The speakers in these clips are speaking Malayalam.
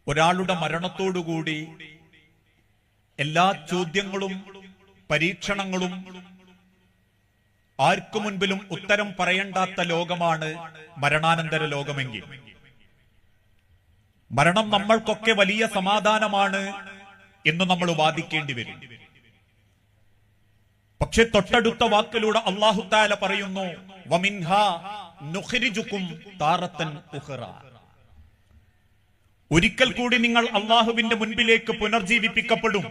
ഒരാളുടെ മരണത്തോടുകൂടി എല്ലാ ചോദ്യങ്ങളും പരീക്ഷണങ്ങളും ആർക്കു മുൻപിലും ഉത്തരം പറയേണ്ടാത്ത ലോകമാണ് മരണാനന്തര ലോകമെങ്കിൽ മരണം നമ്മൾക്കൊക്കെ വലിയ സമാധാനമാണ് എന്ന് നമ്മൾ വാദിക്കേണ്ടി വരും. പക്ഷെ തൊട്ടടുത്ത വാക്കിലൂടെ അല്ലാഹു തആല പറയുന്നു, വമിൻഹാ നുഖ്രിജുകും താറത്തൻ ഉഖറ. ഒരിക്കൽ കൂടി നിങ്ങൾ അല്ലാഹുവിന്റെ മുൻപിലേക്ക് പുനർജീവിപ്പിക്കപ്പെടും.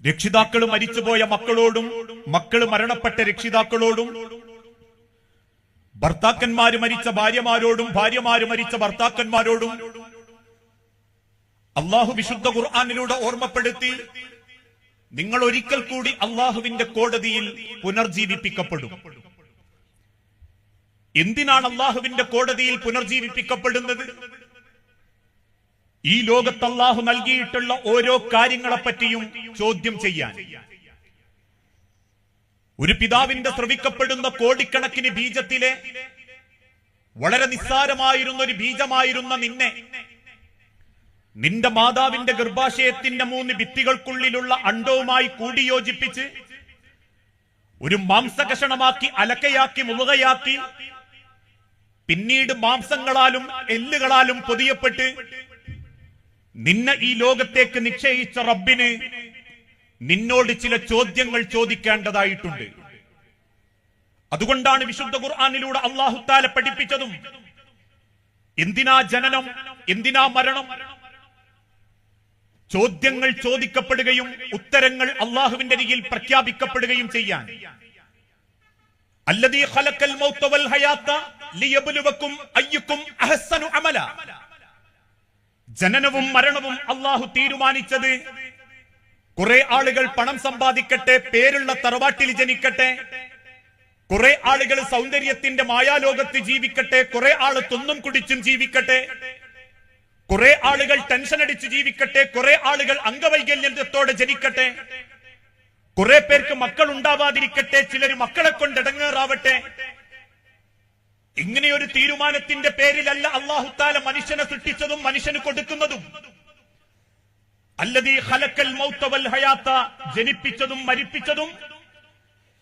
രക്ഷിതാക്കൾ മരിച്ചുപോയ മക്കളോടും മക്കള് മരണപ്പെട്ട രക്ഷിതാക്കളോടും ഭർത്താക്കന്മാര് മരിച്ച ഭാര്യമാരോടും ഭാര്യമാര് മരിച്ച ഭർത്താക്കന്മാരോടും അല്ലാഹു വിശുദ്ധ ഖുർആനിലൂടെ ഓർമ്മപ്പെടുത്തി, നിങ്ങൾ ഒരിക്കൽ കൂടി അല്ലാഹുവിന്റെ കോടതിയിൽ പുനർജീവിപ്പിക്കപ്പെടും. എന്തിനാണ് അല്ലാഹുവിന്റെ കോടതിയിൽ പുനർജീവിപ്പിക്കപ്പെടുന്നത്? ഈ ലോകത്ത് അല്ലാഹു നൽകിയിട്ടുള്ള ഓരോ കാര്യങ്ങളെപ്പറ്റിയും ചോദ്യം ചെയ്യാൻ. ഒരു പിതാവിന്റെ സ്രവിക്കപ്പെടുന്ന കോടിക്കണക്കിന് ബീജത്തിലെ വളരെ നിസ്സാരമായിരുന്ന ഒരു ബീജമായിരുന്ന നിന്റെ മാതാവിന്റെ ഗർഭാശയത്തിന്റെ 3 ഭിത്തികൾക്കുള്ളിലുള്ള അണ്ഡവുമായി കൂടിയോജിപ്പിച്ച് ഒരു മാംസകഷണമാക്കി അലക്കയാക്കി മുളുകയാക്കി പിന്നീട് മാംസങ്ങളാലും എല്ലുകളാലും പൊതിയപ്പെട്ട് നിന്നെ ഈ ലോകത്തേക്ക് നിശ്ചയിച്ച റബ്ബിന് നിന്നോട് ചില ചോദ്യങ്ങൾ ചോദിക്കേണ്ടതായിട്ടുണ്ട്. അതുകൊണ്ടാണ് വിശുദ്ധ ഖുർആനിലൂടെ അല്ലാഹു തആല പഠിപ്പിച്ചതും എന്തിനാ ജനനം, എന്തിനാ മരണം? ചോദ്യങ്ങൾ ചോദിക്കപ്പെടുകയും ഉത്തരങ്ങൾ അല്ലാഹുവിന്റെ അരികിൽ പ്രഖ്യാപിക്കപ്പെടുകയും ചെയ്യാൻ. അല്ലദീ ഖലഖൽ മൗത വൽ ഹയാത ലിയബ്ലുവകും അയ്യുക്കും അഹ്സനു അമല. ജനനവും മരണവും അല്ലാഹു തീരുമാനിച്ചത് കുറെ ആളുകൾ പണം സമ്പാദിക്കട്ടെ, പേരുള്ള തറവാട്ടിൽ ജനിക്കട്ടെ, കുറെ ആളുകൾ സൗന്ദര്യത്തിന്റെ മായാലോകത്ത് ജീവിക്കട്ടെ, കുറെ ആള് തിന്നും കുടിച്ചും ജീവിക്കട്ടെ, കുറെ ആളുകൾ ടെൻഷൻ അടിച്ച് ജീവിക്കട്ടെ, കുറെ ആളുകൾ അംഗവൈകല്യത്തോടെ ജനിക്കട്ടെ, കുറെ പേർക്ക് മക്കൾ ഉണ്ടാവാതിരിക്കട്ടെ, ചിലർ മക്കളെ കൊണ്ട് ഇടങ്ങേറാവട്ടെ. ഇങ്ങനെയൊരു തീരുമാനത്തിന്റെ പേരിലല്ല അല്ലാഹു തആല മനുഷ്യനെ സൃഷ്ടിച്ചതും മനുഷ്യന് കൊടുക്കുന്നതും. അല്ലദീ ഖലഖൽ മൗത വൽ ഹയാത, ജനിപ്പിച്ചതും മരിപ്പിച്ചതും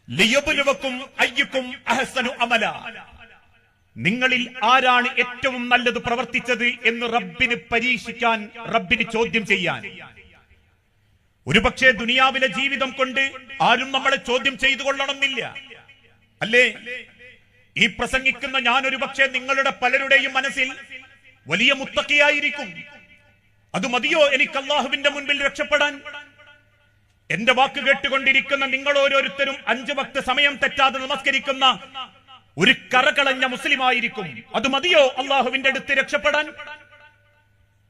ലിയബ്ലുവകും അയ്യുക്കും അഹ്സനു അമല, നിങ്ങളിൽ ആരാണ് ഏറ്റവും നല്ലത് പ്രവർത്തിച്ചത് എന്ന് റബ്ബിന് പരീക്ഷിക്കാൻ, റബ്ബിന് ചോദ്യം ചെയ്യാൻ. ഒരുപക്ഷെ ദുനിയാവിലെ ജീവിതം കൊണ്ട് ആരും നമ്മളെ ചോദ്യം ചെയ്തു കൊള്ളണമെന്നില്ല, അല്ലേ? ഈ പ്രസംഗിക്കുന്ന ഞാനൊരു പക്ഷേ നിങ്ങളുടെ പലരുടെയും മനസ്സിൽ വലിയ മുത്തഖിയായിരിക്കും. അത് മതിയോ എനിക്ക് അല്ലാഹുവിന്റെ മുൻപിൽ രക്ഷപ്പെടാൻ? എന്റെ വാക്ക് കേട്ടുകൊണ്ടിരിക്കുന്ന നിങ്ങൾ ഓരോരുത്തരും 5 വക്ത് സമയം തെറ്റാതെ നമസ്കരിക്കുന്ന ഒരു കറകളഞ്ഞ മുസ്ലിമായിരിക്കും. അത് മതിയോ അല്ലാഹുവിന്റെ അടുത്ത് രക്ഷപ്പെടാൻ?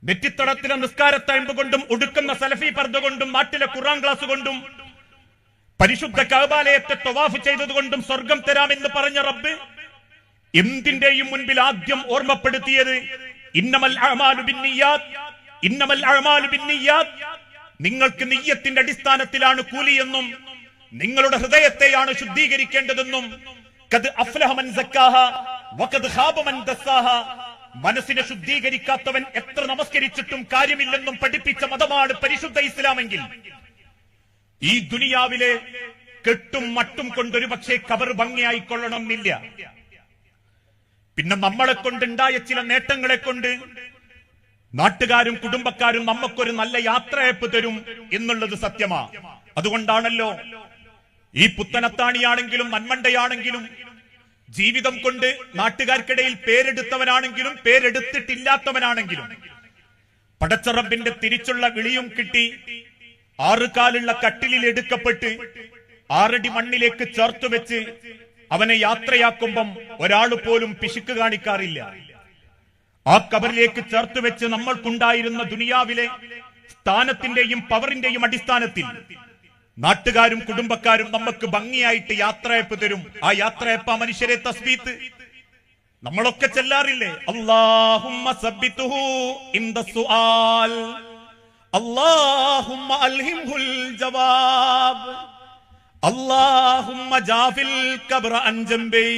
നെറ്റിത്തടത്തിലെ നിസ്കാരത്തയമ്പ് കൊണ്ടും ഉടുക്കുന്ന സലഫി പർദ്ദ കൊണ്ടും നാട്ടിലെ ഖുർആൻ ക്ലാസ് കൊണ്ടും പരിശുദ്ധ കഅബാലയത്തെ തവാഫ് ചെയ്തതുകൊണ്ടും സ്വർഗം തരാമെന്ന് പറഞ്ഞ റബ്ബ് എന്തിന്റെയും മുൻപിൽ ആദ്യം ഓർമ്മപ്പെടുത്തിയത് ഇന്നമൽ അഅമാലു ബിന്നിയ്യാത്ത്, ഇന്നമൽ അഅമാലു ബിന്നിയ്യാത്ത്, നിങ്ങൾക്ക് നിയ്യത്തിന്റെ അടിസ്ഥാനത്തിലാണ് കൂലിയെന്നും നിങ്ങളുടെ ഹൃദയത്തെയാണ് ശുദ്ധീകരിക്കേണ്ടതെന്നും ഖദ് അഫ്ലഹ മൻ സക്കാഹ വഖദ് ഖാബ മൻ ദസ്സാഹ, മനസ്സിനെ ശുദ്ധീകരിക്കാത്തവൻ എത്ര നമസ്കരിച്ചിട്ടും കാര്യമില്ലെന്നും പഠിപ്പിച്ച മതമാണ് പരിശുദ്ധ ഇസ്ലാമെങ്കിൽ ഈ ദുനിയാവിലെ കെട്ടും മട്ടും കൊണ്ടൊരു പക്ഷേ കബർ ഭംഗിയായിക്കൊള്ളണമെന്നില്ല. പിന്നെ നമ്മളെ കൊണ്ടുണ്ടായ ചില നേട്ടങ്ങളെ കൊണ്ട് നാട്ടുകാരും കുടുംബക്കാരും നമുക്കൊരു നല്ല യാത്രയപ്പ് തരും എന്നുള്ളത് സത്യമാ. അതുകൊണ്ടാണല്ലോ ഈ പുത്തനത്താണിയാണെങ്കിലും മന്മണ്ടയാണെങ്കിലും ജീവിതം കൊണ്ട് നാട്ടുകാർക്കിടയിൽ പേരെടുത്തവനാണെങ്കിലും പേരെടുത്തിട്ടില്ലാത്തവനാണെങ്കിലും പടച്ച റബ്ബിന്റെ തിരിച്ചുള്ള വിളിയും കിട്ടി 6 കാലുള്ള കട്ടിലിൽ എടുക്കപ്പെട്ട് 6 അടി മണ്ണിലേക്ക് ചേർത്ത് വെച്ച് അവനെ യാത്രയാക്കുമ്പം ഒരാൾ പോലും പിശുക്ക് കാണിക്കാറില്ല. ആ കബറിലേക്ക് ചേർത്ത് വെച്ച് നമ്മൾക്കുണ്ടായിരുന്ന ദുനിയാവിലെ സ്ഥാനത്തിന്റെയും പവറിന്റെയും അടിസ്ഥാനത്തിൽ നാട്ടുകാരും കുടുംബക്കാരും നമുക്ക് ഭംഗിയായിട്ട് യാത്രയപ്പ് തരും. ആ യാത്രയപ്പ മനുഷ്യരെ തസ്ബീത്ത് നമ്മളൊക്കെ ചെല്ലാറില്ലേ? അല്ലാഹുമ്മ സബ്ബിതുഹു ഇൻദ സുആൽ, അല്ലാഹുമ്മ അൽഹിംഹുൽ ജവാബ്, അല്ലാഹുമ്മ ജാഫിൽ ഖബ്റ അൻ ജംബി,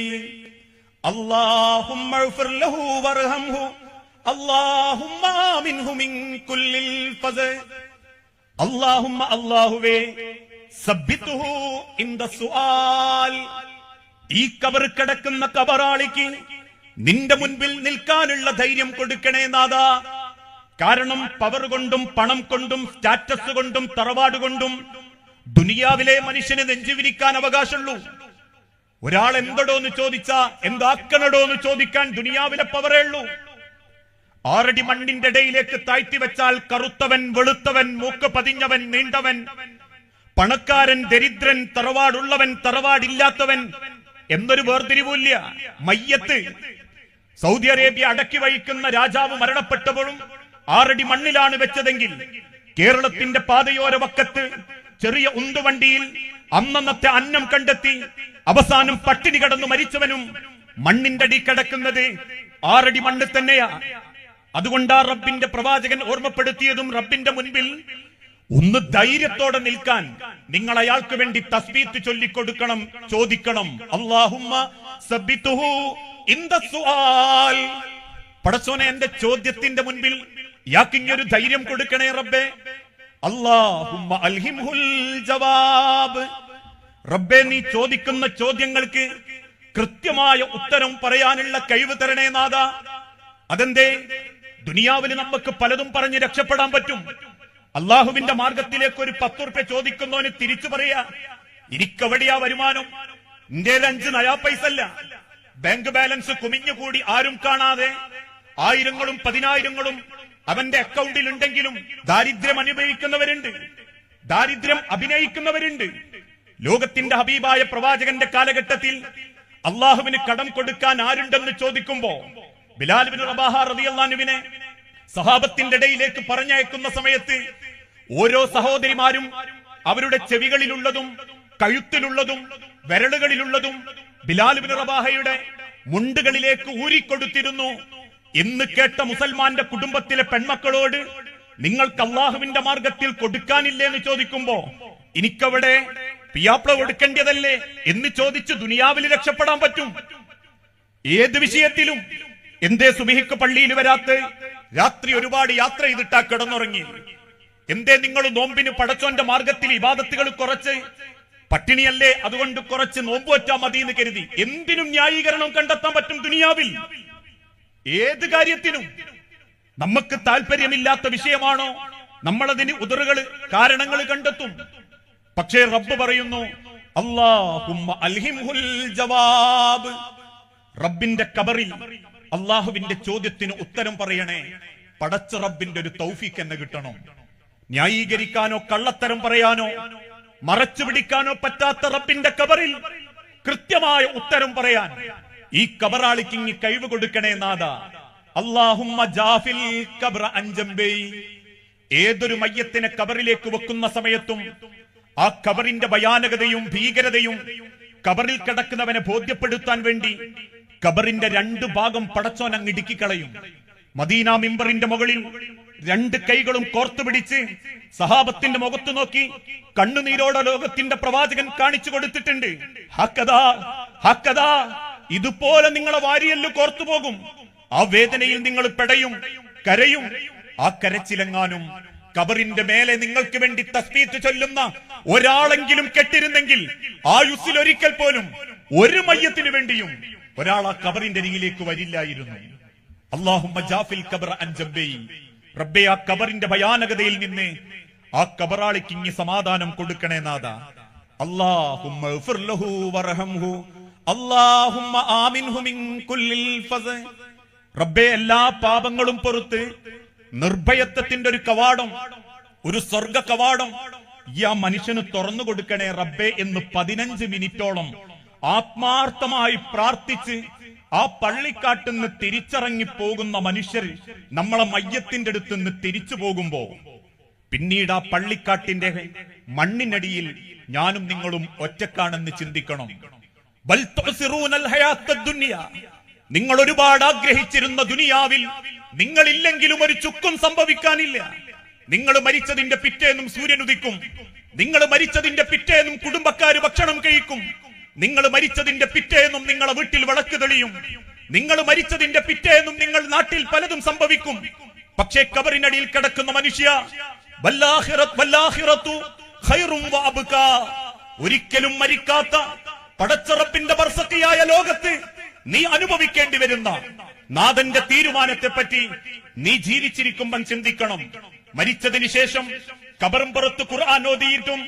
അല്ലാഹുമ്മ ഇഗ്ഫിർ ലഹു വർഹംഹു, അല്ലാഹുമ്മ മിൻഹു മിൻ കുല്ലിൽ ഫസ. അല്ലാഹുമ്മ അല്ലാഹുവേ സബ്ബിതുഹു ഇൻദ സുആൽ. ഈ ഖബർ കിടക്കുന്ന ഖബറാളിക്ക് നിന്റെ മുൻപിൽ നിൽക്കാനുള്ള ധൈര്യം കൊടുക്കണേ നാഥാ. കാരണം പവർ കൊണ്ടും പണം കൊണ്ടും സ്റ്റാറ്റസ് കൊണ്ടും തറവാട് കൊണ്ടും ദുനിയാവിലെ മനുഷ്യന് നെഞ്ചുവിരിക്കാൻ അവകാശമുള്ളൂ. ഒരാൾ എന്തടോന്ന് ചോദിച്ചാ എന്താക്കണടോന്ന് ചോദിക്കാൻ ദുനിയാവിലെ പവറേ ഉള്ളൂ. 6 അടി മണ്ണിന്റെ ഇടയിലേക്ക് താഴ്ത്തി വെച്ചാൽ കറുത്തവൻ, വെളുത്തവൻ, മൂക്ക് പതിഞ്ഞവൻ, നീണ്ടവൻ, പണക്കാരൻ, ദരിദ്രൻ, തറവാടുള്ളവൻ, തറവാടില്ലാത്തവൻ എന്നൊരു വേർതിരിവില്ല. മയ്യത്ത് സൗദി അറേബ്യ അടക്കി വഹിക്കുന്ന രാജാവ് മരണപ്പെട്ടപ്പോഴും 6 അടി മണ്ണിലാണ് വെച്ചതെങ്കിൽ കേരളത്തിന്റെ പാതയോര വക്കത്ത് ചെറിയ ഉന്തുവണ്ടിയിൽ അന്നന്നത്തെ അന്നം കണ്ടെത്തി അവസാനം പട്ടിണി കടന്നു മരിച്ചവനും മണ്ണിന്റെ അടി കിടക്കുന്നത് 6 അടി മണ്ണ് തന്നെയാ. അതുകൊണ്ടാ റബ്ബിന്റെ പ്രവാചകൻ ഓർമ്മപ്പെടുത്തിയതും റബ്ബിന്റെ മുൻപിൽ ഒന്ന് ധൈര്യത്തോടെ നിൽക്കാൻ നിങ്ങൾ അയാൾക്ക് വേണ്ടി തസ്ബീഹ് ചൊല്ലിക്കൊടുക്കണം, ചോദിക്കണം. അല്ലാഹുമ്മ സബ്ബിതുഹു ഇൻദ സുആൽ. പടച്ചോനെ, എന്റെ ചോദ്യത്തിന്റെ മുൻപിൽ യാക്കിങ്ങൊരു ധൈര്യം കൊടുക്കണേ റബ്ബേ. അല്ലാഹുമ്മ അൽഹിംഹുൽ ജവാബ്. റബ്ബേ, നീ ചോദിക്കുന്ന ചോദ്യങ്ങൾക്ക് കൃത്യമായ ഉത്തരം പറയാനുള്ള കഴിവ് തരണേ നാഥാ. അതെന്തേ? ദുനിയാവിൽ നമുക്ക് പലതും പറഞ്ഞ് രക്ഷപ്പെടാൻ പറ്റും. അള്ളാഹുവിന്റെ മാർഗത്തിലേക്ക് ഒരു 10 റുപ്യ ചോദിക്കുന്നവന് തിരിച്ചു പറയാ, എനിക്കെവിടെയാ വരുമാനം, ഇന്ത്യയിൽ 5 നയാ പൈസ അല്ല. ബാങ്ക് ബാലൻസ് കുമിഞ്ഞുകൂടി ആരും കാണാതെ 1000ങ്ങളും 10,000ങ്ങളും അവന്റെ അക്കൗണ്ടിൽ ഉണ്ടെങ്കിലും ദാരിദ്ര്യം അനുഭവിക്കുന്നവരുണ്ട്, ദാരിദ്ര്യം അഭിനയിക്കുന്നവരുണ്ട്. ലോകത്തിന്റെ ഹബീബായ പ്രവാചകന്റെ കാലഘട്ടത്തിൽ അള്ളാഹുവിന് കടം കൊടുക്കാൻ ആരുണ്ടെന്ന് ചോദിക്കുമ്പോ ബിലാൽ ഇബ്നു റബാഹ റളിയല്ലാഹു അൻഹുവിനെ സഹാബത്തിന്റെ ഇടയിലേക്ക് പറഞ്ഞയക്കുന്ന സമയത്ത് ഓരോ സഹോദരിമാരും അവരുടെ ചെവികളിലുള്ളതും കഴുത്തിലുള്ളതും വിരലുകളിലുള്ളതും ബിലാൽ ഇബ്നു റബാഹയുടെ മുണ്ടുകളിലേക്ക് ഊരിക്കൊടുത്തിരുന്നു. എന്ന് കേട്ട മുസൽമാന്റെ കുടുംബത്തിലെ പെൺമക്കളോട് നിങ്ങൾക്ക് അള്ളാഹുവിന്റെ മാർഗത്തിൽ കൊടുക്കാനില്ലേ എന്ന് ചോദിക്കുമ്പോ എനിക്കവിടെ പിയാപ്ല കൊടുക്കേണ്ടതല്ലേ എന്ന് ചോദിച്ച് ദുനിയാവിൽ രക്ഷപ്പെടാൻ പറ്റും. ഏത് വിഷയത്തിലും. എന്തേ സുബഹിക്ക് പള്ളിയിൽ വരാത്ത? രാത്രി ഒരുപാട് യാത്ര ചെയ്തിട്ടാ കിടന്നുറങ്ങി. എന്തേ നിങ്ങൾ നോമ്പിന് പടച്ചോന്റെ മാർഗത്തിൽ ഇബാദത്തുകൾ കുറച്ച്? പട്ടിണിയല്ലേ, അതുകൊണ്ട് കുറച്ച് നോമ്പ് വറ്റാ മതി എന്ന് കരുതി. എന്തിനും ന്യായീകരണം കണ്ടെത്താൻ പറ്റും ദുനിയാവിൽ, ഏത് കാര്യത്തിനും. നമുക്ക് താല്പര്യമില്ലാത്ത വിഷയമാണോ നമ്മളതിന് ഉദറുകൾ, കാരണങ്ങൾ കണ്ടെത്തും. പക്ഷേ റബ്ബ് പറയുന്നു അല്ലാഹുമ്മ അൽഹിംഹുൽ ജവാബ്. റബ്ബിന്റെ ഖബറിൽ അള്ളാഹുവിന്റെ ചോദ്യത്തിന് ഉത്തരം പറയണേ. പടച്ച റബ്ബിന്റെ ഒരു തൗഫീഖ് എന്നെ കിട്ടണം. ന്യായീകരിക്കാനോ കള്ളത്തരം പറയാനോ മറച്ചു പിടിക്കാനോ പറ്റാത്ത റബ്ബിന്റെ ഖബറിൽ കൃത്യമായ ഉത്തരം പറയാൻ ഈ ഖബറാളിക്ക് ഇങ്ങ് കഴിവ് കൊടുക്കണേ നാഥാ. അല്ലാഹുമ്മ ജാഫിൽ ഖബ്റ അൻ ജംബൈ. ഏതൊരു മയ്യത്തിനെ ഖബറിലേക്ക് വെക്കുന്ന സമയത്തും ആ ഖബറിന്റെ ഭയാനകതയും ഭീകരതയും ഖബറിൽ കിടക്കുന്നവനെ ബോധ്യപ്പെടുത്താൻ വേണ്ടി ഖബറിന്റെ 2 ഭാഗം പടച്ചോൻ അങ്ങ് ഇടുക്കിക്കളയും. മദീന മിമ്പറിന്റെ മുകളിൽ 2 കൈകളും കോർത്തു പിടിച്ച് സഹാബത്തിന്റെ മുഖത്ത് നോക്കി കണ്ണുനീരോടെ ലോകത്തിന്റെ പ്രവാചകൻ കാണിച്ചു കൊടുത്തിട്ടുണ്ട്. ഹക്കദാ ഹക്കദാ, ഇതുപോലെ നിങ്ങളെ വാരിയല്ലു കോർത്തുപോകും. ആ വേദനയിൽ നിങ്ങൾ പെടയും, കരയും. ആ കരച്ചിലെങ്ങാനും ഖബറിന്റെ മേലെ നിങ്ങൾക്ക് വേണ്ടി തസ്ബീഹ് ചൊല്ലുന്ന ഒരാളെങ്കിലും കെട്ടിരുന്നെങ്കിൽ ആയുസ്സിൽ ഒരിക്കൽ പോലും ഒരു മയ്യത്തിന് വേണ്ടിയും ഒരാൾ ആ ഖബറിന്റെ അരികിലേക്ക് വരില്ലായിരുന്നു. അല്ലാഹുമ്മ ജാഫിൽ ഖബ്റ അൻ ജംബൈ. റബ്ബേ, ആ ഖബറിന്റെ ഭയാനകതയിൽ നിന്ന് ആ ഖബറാളിക്ക് ഇങ്ങ് സമാധാനം കൊടുക്കണേ നാഥാ. അല്ലാഹുമ്മ ഗ്ഫിർ ലഹു വർഹംഹു. അല്ലാഹുമ്മ ആമിൻഹു മിൻ കുല്ലിൽ ഫസ. റബ്ബേ, എല്ലാ പാപങ്ങളും പൊറുത്ത് നിർഭയത്വത്തിന്റെ ഒരു കവാടം, ഒരു സ്വർഗ കവാടം ഈ ആ മനുഷ്യന് തുറന്നു കൊടുക്കണേ റബ്ബേ എന്ന് 15 മിനിറ്റോളം ആത്മാർത്ഥമായി പ്രാർത്ഥിച്ച് ആ പള്ളിക്കാട്ടിന്ന് തിരിച്ചിറങ്ങി പോകുന്ന മനുഷ്യർ നമ്മളെ മയ്യത്തിന്റെ അടുത്ത് നിന്ന് തിരിച്ചു പോകുമ്പോ പിന്നീട് ആ പള്ളിക്കാട്ടിന്റെ മണ്ണിനടിയിൽ ഞാനും നിങ്ങളും ഒറ്റക്കാണെന്ന് ചിന്തിക്കണം. ബൽ തുസിറൂനൽ ഹയാത്തദ് ദുനിയ. നിങ്ങൾ ഒരുപാട് ആഗ്രഹിച്ചിരുന്ന ദുനിയാവിൽ നിങ്ങളില്ലെങ്കിലും ഒരു ചുക്കും സംഭവിക്കാനില്ല. നിങ്ങൾ മരിച്ചതിന്റെ പിറ്റേന്നും സൂര്യൻ ഉദിക്കും. നിങ്ങൾ മരിച്ചതിന്റെ പിറ്റേന്നും കുടുംബക്കാര് ഭക്ഷണം കഴിക്കും. നിങ്ങൾ മരിച്ചതിന്റെ പിറ്റേന്നും നിങ്ങളെ വീട്ടിൽ വിളക്ക് തെളിയും. നിങ്ങൾ മരിച്ചതിന്റെ പിറ്റേന്നും നിങ്ങൾ നാട്ടിൽ പലതും സംഭവിക്കും. പക്ഷേ ഖബറിനടിയിൽ കിടക്കുന്ന മനുഷ്യ വല്ലാഹിറത്തു ഖൈറും വഅബ്കാ, ഒരിക്കലും മരിക്കാത്ത പടച്ച റബ്ബിന്റെ ബർസഖിയായ ലോകത്ത് നീ അനുഭവിക്കേണ്ടി വരുന്ന നാഥന്റെ തീരുമാനത്തെ പറ്റി നീ ജീവിച്ചിരിക്കുമ്പോൾ ചിന്തിക്കണം. മരിച്ചതിന് ശേഷം ഖബറും പുറത്ത് ഖുർആൻ ഓതിയിട്ടും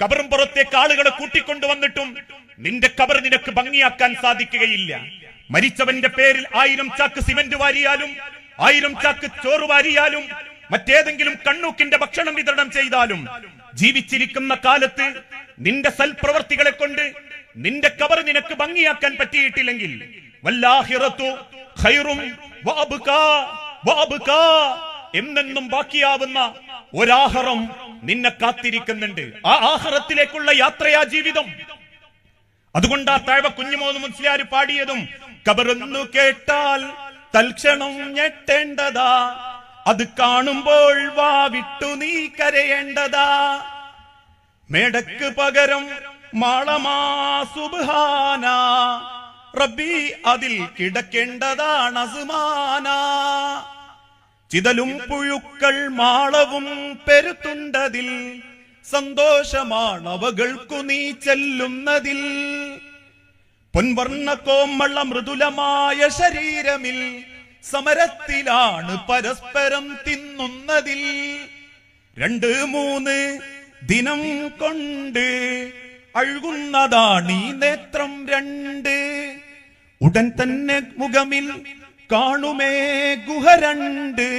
ഖബറും പുറത്തേക്ക് ആളുകളെ കൂട്ടിക്കൊണ്ടുവന്നിട്ടും നിന്റെ ഖബർ നിനക്ക് ഭംഗിയാക്കാൻ സാധിക്കുകയില്ല. മരിച്ചവന്റെ പേരിൽ 1000 ചാക്ക് സിമന്റ് വാരിയാലും 1000 ചാക്ക് ചോറ് വാരിയാലും മറ്റേതെങ്കിലും കണ്ണൂക്കിന്റെ ഭക്ഷണം വിതരണം ചെയ്താലും ജീവിച്ചിരിക്കുന്ന കാലത്ത് നിന്റെ സൽപ്രവർത്തികളെ കൊണ്ട് നിന്റെ ഖബർ നിനക്ക് ഭംഗിയാക്കാൻ പറ്റിയിട്ടില്ലെങ്കിൽ വല്ലാഹിറത്തു ഖൈറും വഅബ്കാ എന്നെന്നും ബാക്കിയാവുന്ന ഒരാഹറം നിന്നെ കാത്തിരിക്കുന്നുണ്ട്. ആ ആഹറത്തിലേക്കുള്ള യാത്രയാ ജീവിതം. അതുകൊണ്ടാ താഴ്വ കുഞ്ഞുമോന് മുസ്ലിയാർ പാടിയതും ഖബറെന്നു കേട്ടാൽ തൽക്ഷണം ഞെട്ടേണ്ടതാ, അത് കാണുമ്പോൾ വാവിട്ടു നീ കരയേണ്ടതാ, മേടക്ക് പകരം മാളമാ സുബ്ഹാന റബ്ബി അതിൽ കിടക്കേണ്ടതാണ് അസ്മാന, ചിതലും പുഴുക്കൾ മാളവും പെരുത്തുണ്ടതിൽ സന്തോഷമാണവകൾക്കു നീ ചെല്ലുന്നതിൽ, പൊൻവർണ്ണ കോമള മൃദുലമായ ശരീരമിൽ സമരത്തിലാണ് പരസ്പരം തിന്നുന്നതിൽ, 2-3 ദിനം കൊണ്ട് അഴുകുന്നതാണീ നേത്രം 2, ഉടൻ തന്നെ മുഖമിൽ കാണുമേ ഗുഹ 2,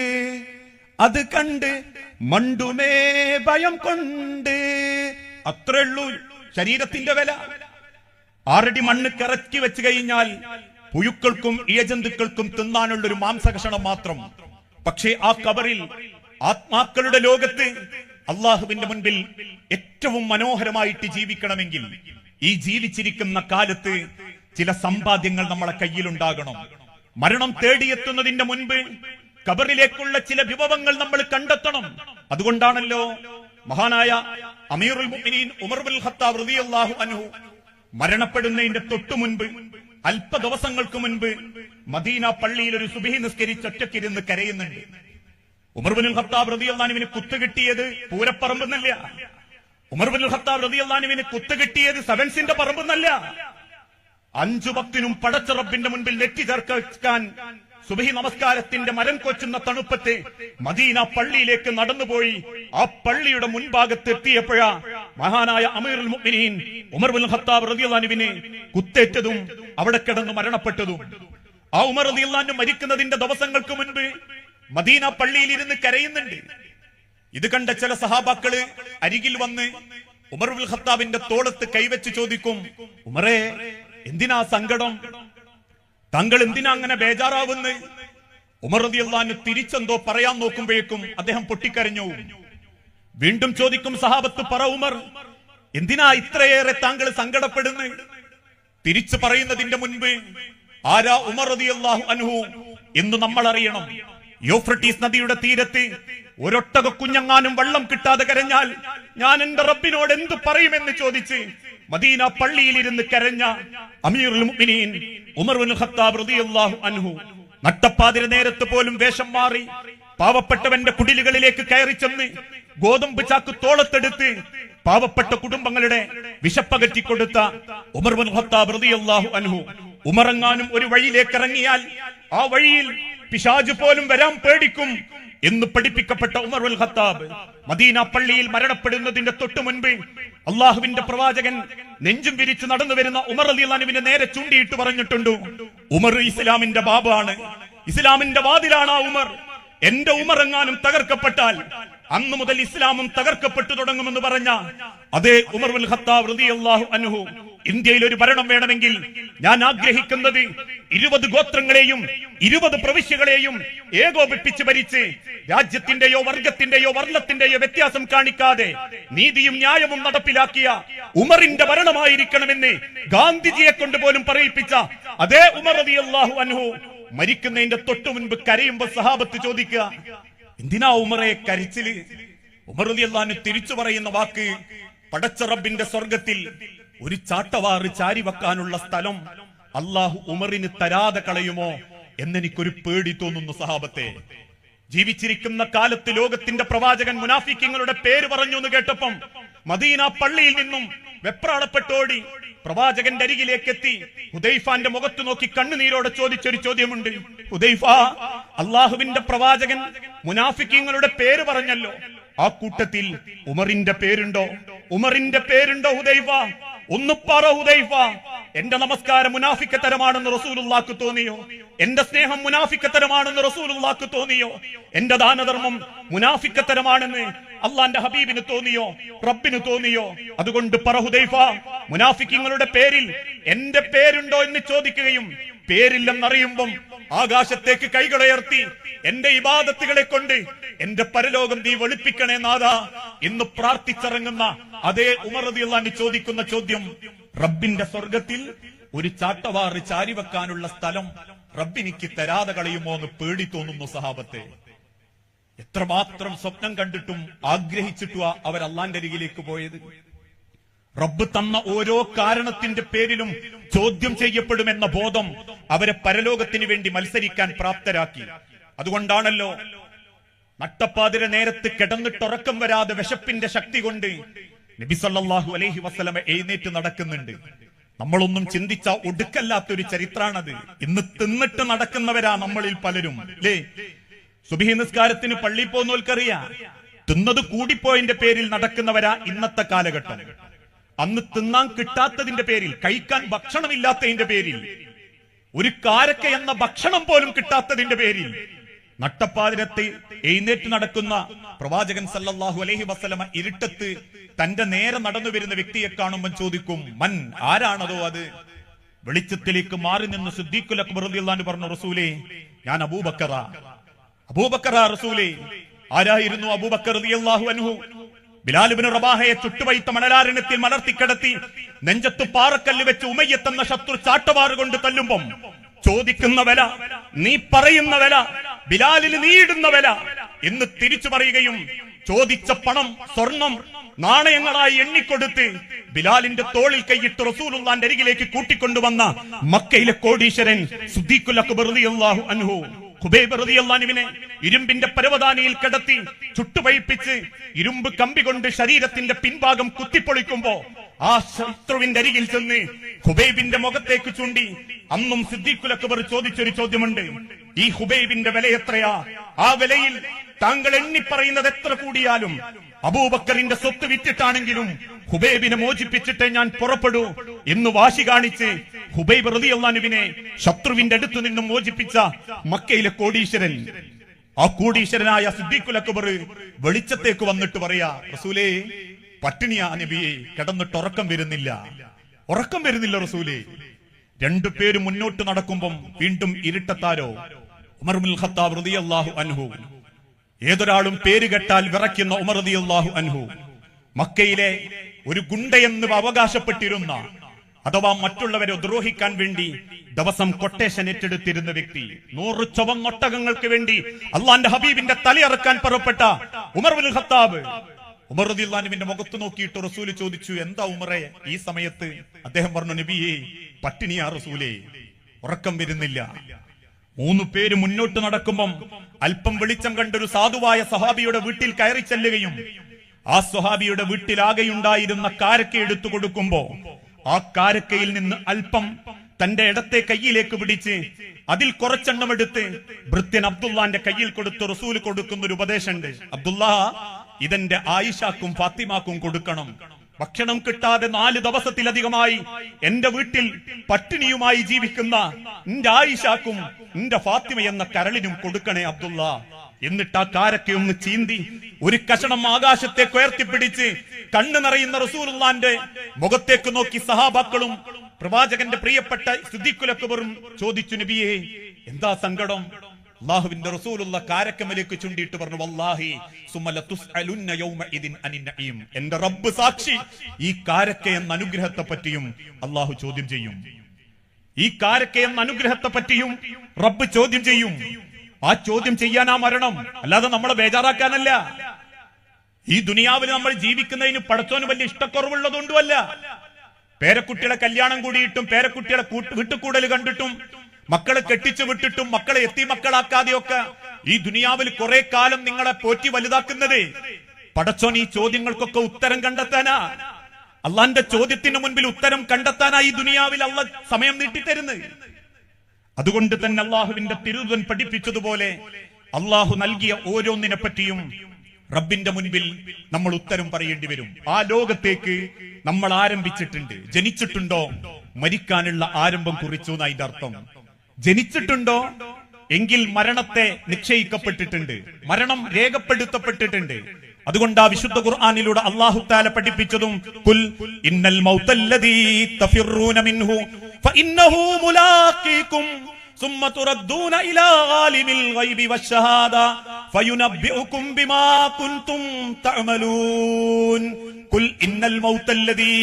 അത് കണ്ട് മണ്ടുമേ ഭയം കൊണ്ട്. അത്രയുള്ളൂ ശരീരത്തിന്റെ വില. 6 അടി മണ്ണ് കറക്കി വെച്ച് കഴിഞ്ഞാൽ പുഴുക്കൾക്കും ഇഴജന്തുക്കൾക്കും തിന്നാനുള്ളൊരു മാംസകഷണം മാത്രം. പക്ഷേ ആ ഖബറിൽ ആത്മാക്കളുടെ ലോകത്ത് അള്ളാഹുവിന്റെ മുൻപിൽ ഏറ്റവും മനോഹരമായിട്ട് ജീവിക്കണമെങ്കിൽ ഈ ജീവിച്ചിരിക്കുന്ന കാലത്ത് ചില സമ്പാദ്യങ്ങൾ നമ്മളെ കയ്യിലുണ്ടാകണം. മരണം തേടിയെത്തുന്നതിന്റെ മുൻപ് ഖബറിലേക്കുള്ള ചില വിഭവങ്ങൾ നമ്മൾ കണ്ടെത്തണം. അതുകൊണ്ടാണല്ലോ മഹാനായ അമീറുൽ മുഅ്മിനീൻ ഉമർ ഇബ്നുൽ ഖത്താബ് റളിയല്ലാഹു അൻഹു മരണപ്പെടുന്നതിന്റെ തൊട്ടു മുൻപ് അല്പ ദിവസങ്ങൾക്ക് മുൻപ് മദീന പള്ളിയിൽ ഒരു സുബ്ഹി നിസ്കരിച്ച് ഒറ്റയ്ക്കിരുന്ന് കരയുന്നുണ്ട്. ഉമർ ഇബ്നുൽ ഖത്താബ് റളിയല്ലാഹു അൻഹുവിന് കുത്തുകിട്ടിയത് പൂരപ്പറമ്പെന്നല്ല. ഉമർ ഇബ്നുൽ ഖത്താബ് റളിയല്ലാഹു അൻഹുവിന് കുത്തുകിട്ടിയത് സെവൻസിന്റെ പറമ്പെന്നല്ല. 5 വക്തിനും പടച്ച റബ്ബിന്റെ മുൻപിൽ നെറ്റി ചേർക്കാൻ സുബ്ഹി നമസ്കാരത്തിന്റെ മരം കൊച്ചുന്ന തണുപ്പത്തെ മദീന പള്ളിയിലേക്ക് നടന്നുപോയി ആ പള്ളിയുടെ മുൻഭാഗത്ത് എത്തിയപ്പോഴാ മഹാനായ അമീറുൽ മുഅ്മിനീൻ ഉമർ ഇബ്നുൽ ഖത്താബ് റളിയല്ലാഹു അൻഹുവിനെ കുത്തേറ്റതും അവിടെ കിടന്ന് മരണപ്പെട്ടതും. ആ ഉമർ റളിയല്ലാഹു അൻഹു മരിക്കുന്നതിന്റെ ദിവസങ്ങൾക്ക് മുൻപ് മദീന പള്ളിയിൽ ഇരുന്ന് കരയുന്നുണ്ട്. ഇത് കണ്ട ചില സഹാബാക്കള് അരികിൽ വന്ന് ഉമർ ഇബ്നുൽ ഖത്താബിന്റെ തോളത്ത് കൈവച്ച് ചോദിക്കും, ഉമറേ എന്തിനാ സങ്കടം, താങ്കൾ എന്തിനാ അങ്ങനെ ബേജാറാവുന്ന്? ഉമർ റളിയല്ലാഹു അൻഹു തിരിച്ചെന്തോ പറയാൻ നോക്കുമ്പോഴേക്കും അദ്ദേഹം പൊട്ടിക്കരഞ്ഞു. വീണ്ടും ചോദിക്കും സഹാബത്ത്, പറ ഉമർ, എന്തിനാ ഇത്രയേറെ താങ്കൾ സങ്കടപ്പെടുന്നു? തിരിച്ചു പറയുന്നതിന്റെ മുൻപ് ആരാ ഉമർ റളിയല്ലാഹു അൻഹു എന്ന് നമ്മൾ അറിയണം. യൂഫ്രട്ടീസ് നദിയുടെ തീരത്ത് ഒരൊട്ടക കുഞ്ഞങ്ങാനും വെള്ളം കിട്ടാതെ കരഞ്ഞാൽ ഞാൻ എന്റെ റബ്ബിനോട് എന്ത് പറയുമെന്ന് ചോദിച്ച് മദീന പള്ളിയിലിരുന്ന് കരഞ്ഞ അമീറുൽ മുഅ്മിനീൻ ഉമർ ഇബ്നുൽ ഖത്താബ് റളിയല്ലാഹു അൻഹു നട്ടപ്പാതിര നേരത്ത് പോലും വേഷം മാറി പാവപ്പെട്ടവന്റെ കുടിലുകളിലേക്ക് കയറി ചെന്ന് ഗോതമ്പ് ചാക്ക് തോളത്തെടുത്ത് പാവപ്പെട്ട കുടുംബങ്ങളുടെ വിശപ്പകറ്റി കൊടുത്ത ഉമർ ഇബ്നുൽ ഖത്താബ് റളിയല്ലാഹു അൻഹു ഉമറങ്ങാനും ഒരു വഴിയിലേക്ക് ഇറങ്ങിയാൽ ആ വഴിയിൽ പിശാച് പോലും വരാൻ പേടിക്കും എന്ന് പഠിപ്പിക്കപ്പെട്ട ഉമർ ഇബ്നുൽ ഖത്താബ് മദീന പള്ളിയിൽ മരണപ്പെടുന്നതിന്റെ തൊട്ടു മുൻപ് അള്ളാഹുവിന്റെ പ്രവാചകൻ നെഞ്ചും വിരിച്ച് നടന്നു വരുന്ന ഉമർ റളിയല്ലാഹു അൻഹുവിനെ നേരെ ചൂണ്ടിയിട്ട് പറഞ്ഞിട്ടുണ്ട്, ഉമർ ഇസ്ലാമിന്റെ ബാബാണ്, ഇസ്ലാമിന്റെ വാതിലാണ് ആ ഉമർ. എന്റെ ഉമർ എങ്ങാനും തകർക്കപ്പെട്ടാൽ അന്നു മുതൽ ഇസ്ലാമും തകർക്കപ്പെട്ടു തുടങ്ങുമെന്ന് പറഞ്ഞ അതേ ഉമർ ഇബ്നുൽ ഖത്താബ് റളിയല്ലാഹു അൻഹു ഇന്ത്യയിൽ ഒരു ഭരണം വേണമെങ്കിൽ ഞാൻ ആഗ്രഹിക്കുന്നത് 20 ഗോത്രങ്ങളെയും 20 പ്രവിശ്യകളെയും ഏകോപിപ്പിച്ച് ഭരിച്ച് രാജ്യത്തിന്റെയോ വർഗത്തിന്റെയോ വർണ്ണത്തിന്റെയോ വ്യത്യാസം കാണിക്കാതെ നീതിയും ന്യായവും നടപ്പിലാക്കിയ ഉമറിന്റെ ഭരണമായിരിക്കണമെന്ന് ഗാന്ധിജിയെ കൊണ്ട് പോലും പറയിപ്പിച്ച അതേ ഉമർ റളിയല്ലാഹു അൻഹു മരിക്കുന്നതിന്റെ തൊട്ടു മുൻപ് കരയുമ്പോ സഹാബത്ത് ചോദിക്കുക, എന്തിനാ ഉമറെ കരച്ചില്? ഉമർ റളിയല്ലാഹു അൻഹു തിരിച്ചു പറയുന്ന വാക്ക്, പടച്ച റബ്ബിന്റെ സ്വർഗത്തിൽ ഒരു ചാട്ടവാറ് ചാരി വെക്കാനുള്ള സ്ഥലം അള്ളാഹു ഉമറിന് തരാതെ കളയുമോ എന്നെനിക്കൊരു പേടി തോന്നുന്നു സഹാബത്തെ. ജീവിച്ചിരിക്കുന്ന കാലത്ത് ലോകത്തിന്റെ പ്രവാചകൻ മുനാഫിക്കങ്ങളുടെ പേര് പറഞ്ഞു എന്ന് കേട്ടപ്പം മദീന പള്ളിയിൽ നിന്നും വെപ്രാളപ്പെട്ടോടി പ്രവാചകന്റെ അരികിലേക്ക് എത്തി ഹുദൈഫാന്റെ മുഖത്ത് നോക്കി കണ്ണുനീരോടെ ചോദിച്ചൊരു ചോദ്യമുണ്ട്. ഹുദൈഫ, അള്ളാഹുവിന്റെ പ്രവാചകൻ മുനാഫിക്കങ്ങളുടെ പേര് പറഞ്ഞല്ലോ, ആ കൂട്ടത്തിൽ ഉമറിന്റെ പേരുണ്ടോ? ഉമറിന്റെ പേരുണ്ടോ ഹുദൈഫ? ഒന്ന് പറ ഹുദൈഫ. എന്റെ നമസ്കാരം മുനാഫിക്കത്തരമാണെന്ന് റസൂലുള്ളാഹിക്ക് തോന്നിയോ? എന്റെ സ്നേഹം മുനാഫിക്കത്തരമാണെന്ന് റസൂലുള്ളാഹിക്ക് തോന്നിയോ? എന്റെ ദാനധർമ്മം മുനാഫിക്കത്തരമാണെന്ന് അള്ളാന്റെ ഹബീബിന് തോന്നിയോ? റബ്ബിന് തോന്നിയോ? അതുകൊണ്ട് പറ ഹുദൈഫ, മുനാഫിക്കങ്ങളുടെ പേരിൽ എന്റെ പേരുണ്ടോ എന്ന് ചോദിക്കുകയും പേരില്ലെന്നറിയുമ്പം ആകാശത്തേക്ക് കൈകളുയർത്തി എന്റെ ഇബാദത്തുകളെ കൊണ്ട് എന്റെ പരലോകം നീ വെളുപ്പിക്കണേ നാഥാ എന്ന് പ്രാർത്ഥിച്ചിറങ്ങുന്ന അതേ ഉമർ റളിയല്ലാഹു അൻഹു ചോദിക്കുന്ന ചോദ്യം, റബ്ബിന്റെ സ്വർഗത്തിൽ ഒരു ചാട്ടവാറ് ചാരിവെക്കാനുള്ള സ്ഥലം റബ്ബിനിക്ക് തരാതെ കളയുമോ എന്ന് പേടി തോന്നുന്നു സഹാബത്തെ. എത്രമാത്രം സ്വപ്നം കണ്ടിട്ടും ആഗ്രഹിച്ചിട്ടുവാ അവർ അള്ളാന്റെ അരികിലേക്ക് പോയത്. റബ്ബ് തന്ന ഓരോ കാരണത്തിന്റെ പേരിലും ചോദ്യം ചെയ്യപ്പെടുമെന്ന ബോധം അവരെ പരലോകത്തിന് വേണ്ടി മത്സരിക്കാൻ പ്രാപ്തരാക്കി. അതുകൊണ്ടാണല്ലോ നട്ടപ്പാതിര നേരത്ത് കിടന്നിട്ടുറക്കം വരാതെ വിശപ്പിന്റെ ശക്തി കൊണ്ട് നബി സല്ലല്ലാഹു അലൈഹി വസല്ലമ എഴുന്നേറ്റ് നടക്കുന്നുണ്ട്. നമ്മളൊന്നും ചിന്തിച്ച ഒടുക്കല്ലാത്തൊരു ചരിത്രാണത്. ഇന്ന് തിന്നിട്ട് നടക്കുന്നവരാ നമ്മളിൽ പലരും, അല്ലേ? സുബ്ഹി നിസ്കാരത്തിന് പള്ളിയിൽ പോകുന്നവർക്കറിയാ, തിന്നത് കൂടിപ്പോയതിന്റെ പേരിൽ നടക്കുന്നവരാ ഇന്നത്തെ കാലഘട്ടം. അന്ന് തിന്നാൻ കിട്ടാത്തതിന്റെ പേരിൽ, കഴിക്കാൻ ഭക്ഷണമില്ലാത്തതിന്റെ പേരിൽ, ഒരു കാരക്ക എന്ന ഭക്ഷണം പോലും കിട്ടാത്തതിന്റെ പേരിൽ നട്ടപ്പാതിരത്ത് എഴുന്നേറ്റ് നടക്കുന്ന പ്രവാചകൻ സല്ലല്ലാഹു അലൈഹി വസല്ലമ ഇരുട്ടത്ത് തന്റെ നേരെ നടന്നു വരുന്ന വ്യക്തിയെ കാണുമ്പോൾ ചോദിക്കും, മൻ, ആരാണതോ അത്? വെളിച്ചത്തിലേക്ക് മാറി നിന്ന് സിദ്ദീഖുൽ അക്ബർ റളിയല്ലാഹു അൻഹു പറഞ്ഞു, റസൂലേ, ഞാൻ അബൂബക്കറ. അബൂബക്കറ റസൂലേ. ആരായിരുന്നു അബൂബക്കർ റളിയല്ലാഹു അൻഹു? ബിലാൽ ഇബ്നു റബാഹയെ ചുട്ടുവയ്ത്ത മണലാരണ്യത്തിൽ മലർത്തിക്കിടത്തി നെഞ്ചത്ത് പാറക്കല്ല് വെച്ച് ഉമയ്യത്ത് എന്ന ശത്രു ചാട്ടവാറ് കൊണ്ട് തല്ലുമ്പം ചോദിക്കുന്ന വില, നീ പറയുന്ന വില, ബിലാലിന് നീടുന്ന വില എന്ന് തിരിച്ചു പറയുകയും ചോദിച്ച പണം, സ്വർണം നാണയങ്ങളായി എണ്ണിക്കൊടുത്ത് ബിലാലിന്റെ തോളിൽ കൈയിട്ട് റസൂലുള്ളാന്റെ അരികിലേക്ക് കൂട്ടിക്കൊണ്ടുവന്ന മക്കയിലെ കോടീശ്വരൻ സിദ്ദീഖുൽ അക്ബർ റളിയല്ലാഹു അൻഹു. ഖുബൈബ് റളിയല്ലാഹു അൻഹുവിനെ ഇരുമ്പിന്റെ പരവതാനിയിൽ കിടത്തി ചുട്ടുപഴിപ്പിച്ച് ഇരുമ്പ് കമ്പി കൊണ്ട് ശരീരത്തിന്റെ പിൻഭാഗം കുത്തിപ്പൊളിക്കുമ്പോ ആ ശത്രുവിന്റെ അരികിൽ ചെന്ന് ഖുബൈബിന്റെ മുഖത്തേക്ക് ചൂണ്ടി അന്നും സിദ്ദീഖുൽ അക്ബർ ചോദിച്ചൊരു ചോദ്യമുണ്ട്, ഈ ഖുബൈബിന്റെ വില എത്രയാ? ആ വിലയിൽ താങ്കൾ എണ്ണി പറയുന്നത് എത്ര കൂടിയാലും അബൂബക്കറിന്റെ സ്വത്ത് വിറ്റിട്ടാണെങ്കിലും ഖുബൈബിനെ മോചിപ്പിച്ചിട്ടേ ഞാൻ പുറപ്പെടൂ എന്ന് വാശി കാണിച്ച് ഖുബൈബ് റളിയല്ലാഹു അൻഹുവിനെ ശത്രുവിന്റെ അടുത്തു നിന്നും മോചിപ്പിച്ച മക്കയിലെ കോടീശ്വരൻ, ആ കോടീശ്വരനായ സിദ്ദീഖുൽ അക്ബർ വെളിച്ചത്തേക്ക് വന്നിട്ട് പറയാ, റസൂലേ, പട്ടിണിയാ നബിയെ, കിടന്നിട്ട് ഉറക്കം വരുന്നില്ല റസൂലേ. രണ്ടുപേരും മുന്നോട്ട് നടക്കുമ്പം വീണ്ടും ഇരുട്ടത്താരോ ഉമർ ഇബ്നുൽ ഖത്താബ് റളിയല്ലാഹു അൻഹു. ഏതൊരാളും പേര് കേട്ടാൽ വിറയ്ക്കുന്ന ഉമർ റളിയല്ലാഹു അൻഹു മക്കയിലെ ഒരു ഗുണ്ടയെന്ന് അവകാശപ്പെട്ടിരുന്ന, അഥവാ മറ്റുള്ളവരെ ദ്രോഹിക്കാൻ വേണ്ടി ദിവസം കൊട്ടേഷൻ ഏറ്റെടുത്തിരുന്ന വ്യക്തി. 100 ചുവന്നൊട്ടകങ്ങൾക്ക് വേണ്ടി അള്ളാന്റെ ഹബീബിന്റെ തലയറക്കാൻ പുറപ്പെട്ട ഉമർ ഇബ്നുൽ ഖത്താബ്. ഉമർ റളിയല്ലാഹു അൻഹുവിന്റെ മുഖത്ത് നോക്കിയിട്ട് റസൂല് ചോദിച്ചു, എന്താ ഉമറെ ഈ സമയത്ത്? അദ്ദേഹം പറഞ്ഞു, നബിയേ, പട്ടിണിയാ റസൂലേ, ഉറക്കം വരുന്നില്ല. 3 പേര് മുന്നോട്ട് നടക്കുമ്പം അല്പം വെളിച്ചം കണ്ടൊരു സാധുവായ സഹാബിയുടെ വീട്ടിൽ കയറി ചെല്ലുകയും ആ സ്വഹാബിയുടെ വീട്ടിലാകെയുണ്ടായിരുന്ന കാരക്ക എടുത്തു കൊടുക്കുമ്പോ ആ കാരക്കയിൽ നിന്ന് അല്പം തന്റെ ഇടത്തെ കയ്യിലേക്ക് പിടിച്ച് അതിൽ കുറച്ചെണ്ണം എടുത്ത് ഭൃത്യൻ അബ്ദുല്ലാന്റെ കയ്യിൽ കൊടുത്ത് റസൂൽ കൊടുക്കുന്ന ഒരു ഉപദേശമുണ്ട്, അബ്ദുല്ലാ, ഇതെന്റെ ആയിഷാക്കും ഫാത്തിമാക്കും കൊടുക്കണം. ഭക്ഷണം കിട്ടാതെ 4 ദിവസത്തിലധികമായി എന്റെ വീട്ടിൽ പട്ടിണിയുമായി ജീവിക്കുന്ന എന്റെ ആയിഷാക്കും എന്റെ ഫാത്തിമ എന്ന കരളിനും കൊടുക്കണേ അബ്ദുള്ള. എന്നിട്ട് ആ കാരക്കയൊന്ന് ചീന്തി ഒരു കഷണം ആകാശത്തേക്ക് ഉയർത്തിപ്പിടിച്ച് കണ്ണു നിറയുന്ന റസൂലുള്ളാന്റെ മുഖത്തേക്ക് നോക്കി സഹാബാക്കളും പ്രവാചകന്റെ പ്രിയപ്പെട്ട സിദ്ദീഖുൽ അക്ബറും ചോദിച്ചു, നബിയേ, എന്താ സങ്കടം? അല്ലാഹുവിന്റെ റസൂലുള്ള കാരക്കമലേക്ക് ചുണ്ടിയിട്ട് പറഞ്ഞു, വല്ലാഹി സുമ്മല തുസ്അലുന്ന യൗമഇദിൻ അനിൻ നഈം. എന്റെ റബ്ബ് സാക്ഷി, ഈ കാരക്ക എന്ന അനുഗ്രഹത്തെ പറ്റിയും അല്ലാഹു ചോദ്യം ചെയ്യും. ഈ കാരക്ക എന്ന അനുഗ്രഹത്തെ പറ്റിയും റബ്ബ് ചോദ്യം ചെയ്യും. ആ ചോദ്യം ചെയ്യാനാ മരണം, അല്ലാതെ നമ്മളെ ബേജാറാക്കാനല്ല. ഈ ദുനിയാവിൽ നമ്മൾ ജീവിക്കുന്നതിന് പടച്ചോന് വലിയ ഇഷ്ടക്കുറവുള്ളതുകൊണ്ടുമല്ല. പേരക്കുട്ടികളെ കല്യാണം കൂടിയിട്ടും പേരക്കുട്ടികളെ വിട്ടുകൂടൽ കണ്ടിട്ടും മക്കളെ കെട്ടിച്ചു വിട്ടിട്ടും മക്കളെ എത്തി മക്കളാക്കാതെയൊക്കെ ഈ ദുനിയാവിൽ കുറെ കാലം നിങ്ങളെ പോറ്റി വലുതാക്കുന്നത്? പടച്ചോൻ ഈ ചോദ്യങ്ങൾക്കൊക്കെ ഉത്തരം കണ്ടെത്താനാ. അള്ളാന്റെ ചോദ്യത്തിന് മുൻപിൽ ഉത്തരം കണ്ടെത്താനാ ഈ ദുനിയാവിൽ അള്ള സമയം നീട്ടിത്തരുന്നത്. അതുകൊണ്ട് തന്നെ അള്ളാഹുവിന്റെ തിരുദൂതൻ പഠിപ്പിച്ചതുപോലെ അള്ളാഹു നൽകിയ ഓരോന്നിനെ പറ്റിയും റബ്ബിന്റെ മുൻപിൽ നമ്മൾ ഉത്തരം പറയേണ്ടി വരും. ആ ലോകത്തേക്ക് നമ്മൾ ആരംഭിച്ചിട്ടുണ്ട്. ജനിച്ചിട്ടുണ്ടോ? മരിക്കാനുള്ള ആരംഭം കുറിച്ചു എന്ന് അതിന്റെ അർത്ഥം. ജനിച്ചിട്ടുണ്ടോ എങ്കിൽ മരണത്തെ നിശ്ചയിക്കപ്പെട്ടിട്ടുണ്ട്, മരണം രേഖപ്പെടുത്തപ്പെട്ടിട്ടുണ്ട്. അതുകൊണ്ട് ആ വിശുദ്ധ ഖുർആനിലൂടെ അല്ലാഹു തആല പഠിപ്പിച്ചതും ഖുൽ ഇന്നൽ മൗതല്ലദീ തഫിറൂന മിൻഹു ഫഇന്നഹു മുലാഖീകും ثم تردون إلى عالم الغيب والشهادة فينبئكم بما كنتم تعملون قل إن الموت الذي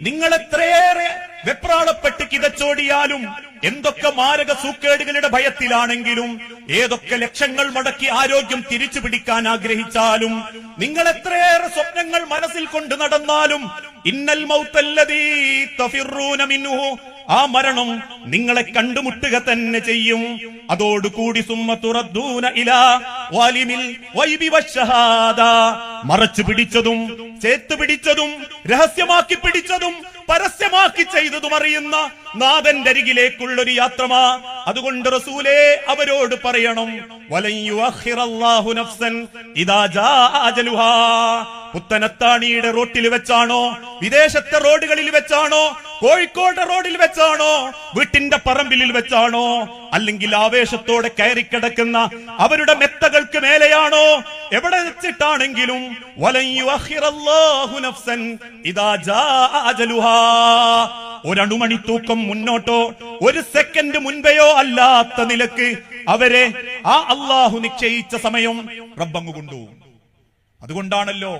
നിങ്ങൾ എത്രയേറെ വെപ്രാളപ്പെട്ട് കിതച്ചോടിയാലും, എന്തൊക്കെ മാരക സൂക്കേടുകളുടെ ഭയത്തിലാണെങ്കിലും, ഏതൊക്കെ ലക്ഷങ്ങൾ മുടക്കി ആരോഗ്യം തിരിച്ചു പിടിക്കാൻ ആഗ്രഹിച്ചാലും, നിങ്ങൾ എത്രയേറെ സ്വപ്നങ്ങൾ മനസ്സിൽ കൊണ്ട് നടന്നാലും, ഇന്നൽ മൗതല്ലദീ തഫിറൂന മിൻഹു, ആ മരണം നിങ്ങളെ കണ്ടുമുട്ടുക തന്നെ ചെയ്യും. അതോടുകൂടി സുമ്മ തുറദ്ദൂന ഇലാ വാലിമിൽ ഗൈബി വശഹാദ, മറച്ചു പിടിച്ചതും ചേത്തു പിടിച്ചതും രഹസ്യമാക്കി പിടിച്ചതും പരസ്യമാക്കി ചെയ്തതും അറിയുന്ന നാഥന്റെ അരികിലേക്കുള്ളൊരു യാത്രമാ. അതുകൊണ്ട് റസൂലേ അവരോട് പറയണം, വലൻ യുഅഖിറല്ലാഹു നഫ്സൻ ഇദാ ജാ അജലുഹാ. പുത്തനത്താണിയുടെ റോട്ടിൽ വെച്ചാണോ, വിദേശത്തെ റോഡുകളിൽ വെച്ചാണോ, കോഴിക്കോട് റോഡിൽ വെച്ചാണോ, വീട്ടിന്റെ പറമ്പിൽ വെച്ചാണോ, അല്ലെങ്കിൽ ആവേശത്തോടെ കയറിക്കിടക്കുന്ന അവരുടെ മെത്തകൾക്ക് മേലെയാണോ, എവിടെ വെച്ചിട്ടാണെങ്കിലും വലൻ യുഅഖിറല്ലാഹു നഫ്സൻ ഇദാ ജാ അജലുഹാ, ഒരണുമണി തൂക്കം മുന്നോട്ടോ ഒരു സെക്കൻഡ് മുൻപെയോ അല്ലാത്ത നിലക്ക് അവരെ ആ അള്ളാഹു നിശ്ചയിച്ച സമയം റബ്ബങ്ങ് കൊണ്ടുപോകും. അതുകൊണ്ടാണല്ലോ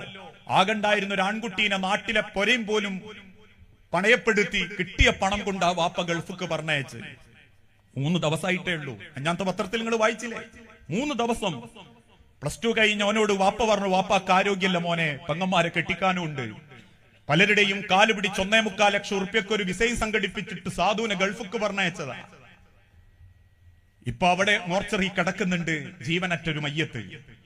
ആകണ്ടായിരുന്ന ഒരു ആൺകുട്ടീനെ നാട്ടിലെ പൊരയും പോലും പണയപ്പെടുത്തി കിട്ടിയ പണം കൊണ്ട് ആ വാപ്പ ഗൾഫിക്ക് പറഞ്ഞയച്ച് 3 ദിവസമായിട്ടേ ഉള്ളൂ. അഞ്ഞാമത്തെ പത്രത്തിൽ നിങ്ങൾ വായിച്ചില്ലേ? 3 ദിവസം. +2 കഴിഞ്ഞ അവനോട് വാപ്പ പറഞ്ഞു, വാപ്പാക്ക് ആരോഗ്യമല്ല മോനെ, പെങ്ങന്മാരെ കെട്ടിക്കാനും ഉണ്ട്. പലരുടെയും കാല് പിടിച്ച് 1.25 ലക്ഷം ഉറുപ്പ്യക്ക് ഒരു വിസയും സംഘടിപ്പിച്ചിട്ട് സാധുവിനെ ഗൾഫിക്ക് പറഞ്ഞയച്ചതാ. ഇപ്പൊ അവിടെ മോർച്ചറി കിടക്കുന്നുണ്ട് ജീവനറ്റൊരു മയ്യത്ത്.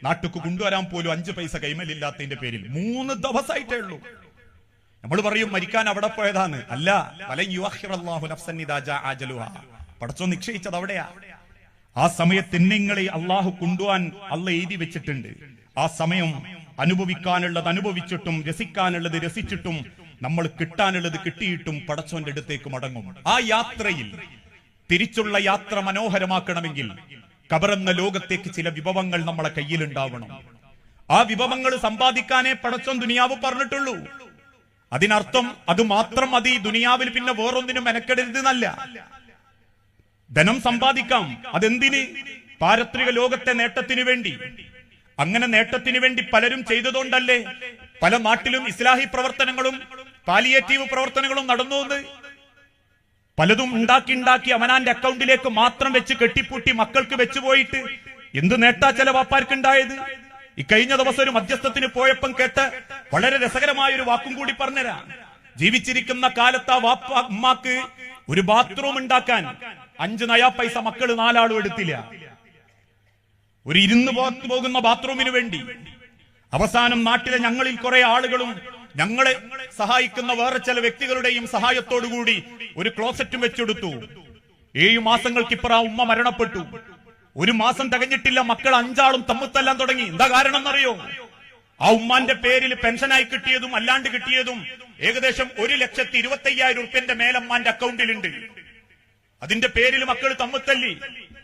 നാട്ടുക്ക് കൊണ്ടുവരാൻ പോലും 5 പൈസ കൈമലില്ലാത്തതിന്റെ പേരിൽ 3 ദിവസമായിട്ടേ ഉള്ളൂ. നമ്മൾ പറയും മരിക്കാൻ അവിടെ പോയതാണ്. അല്ല, വലൻ യുഅഖിറല്ലാഹു നഫ്സൻ ഇദാ ജാ അജലുഹാ, പടച്ചോൻ നിശ്ചയിച്ചത് അവിടെയാ. ആ സമയത്ത് നിങ്ങളെ അള്ളാഹു കൊണ്ടുപോകാൻ അള്ള എഴുതി വെച്ചിട്ടുണ്ട്. ആ സമയം അനുഭവിക്കാനുള്ളത് അനുഭവിച്ചിട്ടും രസിക്കാനുള്ളത് രസിച്ചിട്ടും നമ്മൾ കിട്ടാനുള്ളത് കിട്ടിയിട്ടും പടച്ചോന്റെ അടുത്തേക്ക് മടങ്ങും. ആ യാത്രയിൽ തിരിച്ചുള്ള യാത്ര മനോഹരമാക്കണമെങ്കിൽ ഖബറെന്ന ലോകത്തേക്ക് ചില വിഭവങ്ങൾ നമ്മളെ കയ്യിലുണ്ടാവണം. ആ വിഭവങ്ങൾ സമ്പാദിക്കാനേ പടച്ചോൻ ദുനിയാവ് പറഞ്ഞിട്ടുള്ളൂ. അതിനർത്ഥം അത് മാത്രം മതി, ദുനിയാവിൽ പിന്നെ വേറൊന്നിനും മെനക്കെടരുത് എന്നല്ല. ധനം സമ്പാദിക്കാം, അതെന്തിന്? പാരത്രിക ലോകത്തെ നേട്ടത്തിനു വേണ്ടി. അങ്ങനെ നേട്ടത്തിനു വേണ്ടി പലരും ചെയ്തതുകൊണ്ടല്ലേ പല നാട്ടിലും ഇസ്ലാഹി പ്രവർത്തനങ്ങളും പാലിയേറ്റീവ് പ്രവർത്തനങ്ങളും നടന്നു. പലതും ഉണ്ടാക്കി അവനാന്റെ അക്കൗണ്ടിലേക്ക് മാത്രം വെച്ച് കെട്ടിപ്പൂട്ടി മക്കൾക്ക് വെച്ചുപോയിട്ട് എന്ത് നേട്ടാ ചില വാപ്പാർക്കുണ്ടായത്? ഇക്കഴിഞ്ഞ ദിവസം ഒരു മധ്യസ്ഥത്തിന് പോയപ്പം കേട്ട് വളരെ രസകരമായ ഒരു വാക്കും കൂടി പറഞ്ഞുതരാം. ജീവിച്ചിരിക്കുന്ന കാലത്ത് ആ വാപ്പ ഉമ്മാക്ക് ഒരു ബാത്റൂം ഉണ്ടാക്കാൻ 5 നയാ പൈസ മക്കള് 4 ആളും എടുത്തില്ല. ഒരു ഇരുന്ന് പോകുന്ന ബാത്റൂമിന് വേണ്ടി അവസാനം നാട്ടിലെ ഞങ്ങളിൽ കുറെ ആളുകളും ഞങ്ങളെ സഹായിക്കുന്ന വേറെ ചില വ്യക്തികളുടെയും സഹായത്തോടുകൂടി ഒരു ക്ലോസറ്റും വെച്ചെടുത്തു. 7 മാസങ്ങൾക്കിപ്പുറം ഉമ്മ മരണപ്പെട്ടു. 1 മാസം തികഞ്ഞിട്ടില്ല, മക്കൾ 5 ആളും തമ്മിത്തല്ലാൻ തുടങ്ങി. എന്താ കാരണം എന്നറിയോ? ആ ഉമ്മാന്റെ പേരിൽ പെൻഷനായി കിട്ടിയതും അല്ലാണ്ട് കിട്ടിയതും ഏകദേശം 1,25,000 ഉറുപ്പ്യന്റെ മേലമ്മാന്റെ അക്കൗണ്ടിലുണ്ട്. അതിന്റെ പേരിൽ മക്കൾ തമ്മിത്തല്ലി.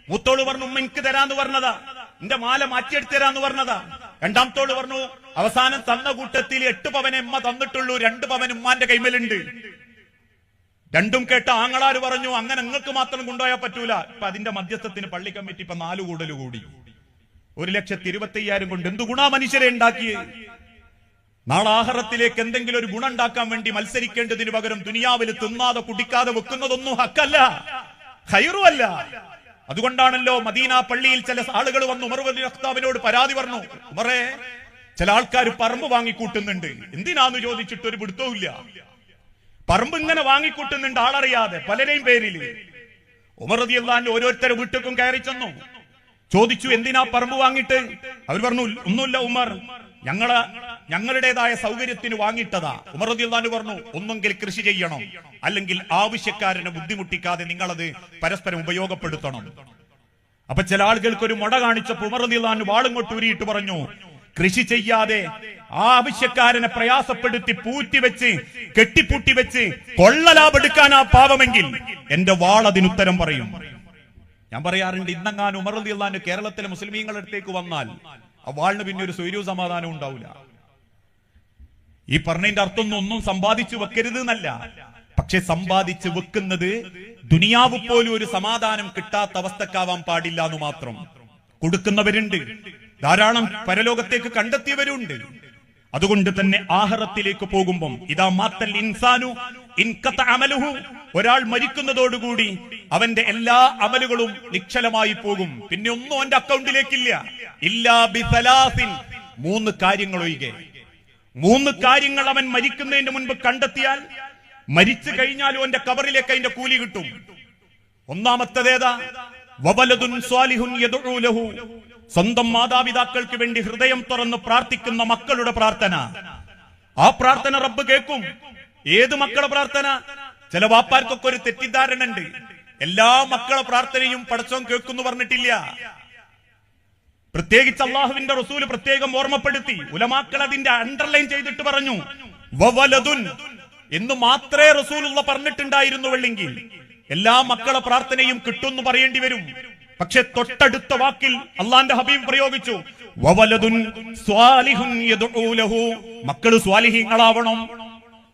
മൂത്തോള് പറഞ്ഞു ഉമ്മ എനിക്ക് തരാന്ന് പറഞ്ഞതാ, എന്റെ മാല മാറ്റിയെടുത്ത് തരാന്ന് പറഞ്ഞതാ. രണ്ടാമത്തോട് പറഞ്ഞു അവസാനം തന്ന കൂട്ടത്തിൽ 8 പവനെ ഉമ്മ തന്നിട്ടുള്ളൂ, 2 പവൻ ഉമ്മാന്റെ കൈമലുണ്ട്. രണ്ടും കേട്ട ആങ്ങളാര് പറഞ്ഞു അങ്ങനെ നിങ്ങൾക്ക് മാത്രം കൊണ്ടുപോയാൽ പറ്റൂല. ഇപ്പൊ അതിന്റെ മധ്യസ്ഥത്തിന് പള്ളി കമ്മിറ്റി ഇപ്പൊ 4 കൂടൽ കൂടി 1,25,000 കൊണ്ട് എന്തു ഗുണാ മനുഷ്യരെ ഉണ്ടാക്കിയേ? നാളെ ആഖിറത്തിലേക്ക് എന്തെങ്കിലും ഒരു ഗുണം ഉണ്ടാക്കാൻ വേണ്ടി മത്സരിക്കേണ്ടതിന് പകരം ദുനിയാവിൽ തിന്നാതെ കുടിക്കാതെ വെക്കുന്നതൊന്നും ഹക്കല്ല, ഖൈറുമല്ല. അതുകൊണ്ടാണല്ലോ മദീന പള്ളിയിൽ ചില ആളുകൾ വന്ന് ഉമർ റളിയല്ലാഹു ഖത്താബിനോട് പരാതി പറഞ്ഞു, ഉമറേ ചില ആൾക്കാർ പറമ്പ് വാങ്ങിക്കൂട്ടുന്നുണ്ട്. എന്തിനാന്ന് ചോദിച്ചിട്ട് ഒരു പിടുത്തവും ഇല്ല. പറമ്പ് ഇങ്ങനെ വാങ്ങിക്കൂട്ടുന്നുണ്ട് ആളറിയാതെ പലരെയും പേരിൽ. ഉമർ റളിയല്ലാഹു അൻഹു ഓരോരുത്തരുടെ വീട്ടിലും കയറി ചെന്നു. ചോദിച്ചു, എന്തിനാ പറമ്പ് വാങ്ങിയിട്ട്? അവർ പറഞ്ഞു, ഒന്നുമില്ല ഉമർ, ഞങ്ങളുടേതായ സൗകര്യത്തിന് വാങ്ങിയിട്ടതാ. ഉമർ റളിയല്ലാഹു അൻഹു പറഞ്ഞു, ഒന്നെങ്കിൽ കൃഷി ചെയ്യണം, അല്ലെങ്കിൽ ആവശ്യക്കാരനെ ബുദ്ധിമുട്ടിക്കാതെ നിങ്ങളത് പരസ്പരം ഉപയോഗപ്പെടുത്തണം. അപ്പൊ ചില ആളുകൾക്ക് ഒരു മുട കാണിച്ചപ്പോൾ ഉമർ റളിയല്ലാഹു അൻഹു വാളിങ്ങോട്ട് ഊരിയിട്ട് പറഞ്ഞു, കൃഷി ചെയ്യാതെ ആവശ്യക്കാരനെ പ്രയാസപ്പെടുത്തി പൂറ്റിവെച്ച് കെട്ടിപ്പൂട്ടി വെച്ച് കൊള്ളലാഭെടുക്കാൻ ആ പാവമെങ്കിൽ എന്റെ വാൾ അതിനുത്തരം പറയും. ഞാൻ പറയാറുണ്ട്, ഇന്നെങ്ങാനും ഉമർ റളിയല്ലാഹു അൻഹു കേരളത്തിലെ മുസ്ലിമീങ്ങളുടെ അടുത്തേക്ക് വന്നാൽ ആ വാളിന് പിന്നെ ഒരു സ്വൈര്യവും സമാധാനവും ഉണ്ടാവില്ല. ഈ പറഞ്ഞതിന്റെ അർത്ഥം ഒന്നും സമ്പാദിച്ചു വെക്കരുത് എന്നല്ല, പക്ഷെ സമ്പാദിച്ചു വെക്കുന്നത് ദുനിയാവ് പോലും ഒരു സമാധാനം കിട്ടാത്ത അവസ്ഥക്കാവാൻ പാടില്ല എന്ന് മാത്രം. കൊടുക്കുന്നവരുണ്ട്, ധാരാളം പരലോകത്തേക്ക് കണ്ടെത്തിയവരുണ്ട്. അതുകൊണ്ട് തന്നെ ആഖിറത്തിലേക്ക് പോകുമ്പം ഇദാ മാത്തൽ ഇൻസാനു ഇൻഖത അമലുഹു, ഒരാൾ മരിക്കുന്നതോടുകൂടി അവന്റെ എല്ലാ അമലുകളും നിശ്ചലമായി പോകും. പിന്നെ ഒന്നും അവന്റെ അക്കൗണ്ടിലേക്കില്ല. ഇല്ലാ ബിസലാസിൻ, 3 കാര്യങ്ങൾ ഒഴികെ. 3 കാര്യങ്ങൾ അവൻ മരിക്കുന്നതിന് മുൻപ് കണ്ടെത്തിയാൽ മരിച്ചു കഴിഞ്ഞാലും അവന്റെ കബറിലേക്ക് അതിന്റെ കൂലി കിട്ടും. ഒന്നാമത്തേതേതാ? വവലദുൻ സ്വാലിഹുൻ യദ്ഉ ലഹു, സ്വന്തം മാതാപിതാക്കൾക്ക് വേണ്ടി ഹൃദയം തുറന്ന് പ്രാർത്ഥിക്കുന്ന മക്കളുടെ പ്രാർത്ഥന. ആ പ്രാർത്ഥന റബ്ബ് കേൾക്കും. ഏത് മക്കളെ പ്രാർത്ഥന? ചില വാപ്പാർക്കൊക്കെ ഒരു തെറ്റിദ്ധാരണ ഉണ്ട്, എല്ലാ മക്കളെ പ്രാർത്ഥനയും പടച്ചോൻ കേൾക്കുന്നു പറഞ്ഞിട്ടില്ല. പ്രത്യേകിച്ച് അള്ളാഹുവിന്റെ റസൂല് പ്രത്യേകം ഓർമ്മപ്പെടുത്തി, ഉലമാക്കൾ അതിന്റെ അണ്ടർലൈൻ ചെയ്തിട്ട് പറഞ്ഞു, വവലദുൻ എന്ന് മാത്രമേ റസൂലുള്ള പറഞ്ഞിട്ടുണ്ടായിരുന്നുവെങ്കിൽ എല്ലാ മക്കളെ പ്രാർത്ഥനയും കിട്ടുമെന്ന് പറയേണ്ടി വരും. പക്ഷെ തൊട്ടടുത്ത വാക്കിൽ അള്ളാന്റെ ഹബീബ് പ്രയോഗിച്ചു, വവലദുൻ സ്വാലിഹുൻ യദ്ഉ ലഹു, മക്കള് സ്വാലിഹീങ്ങളാവണം,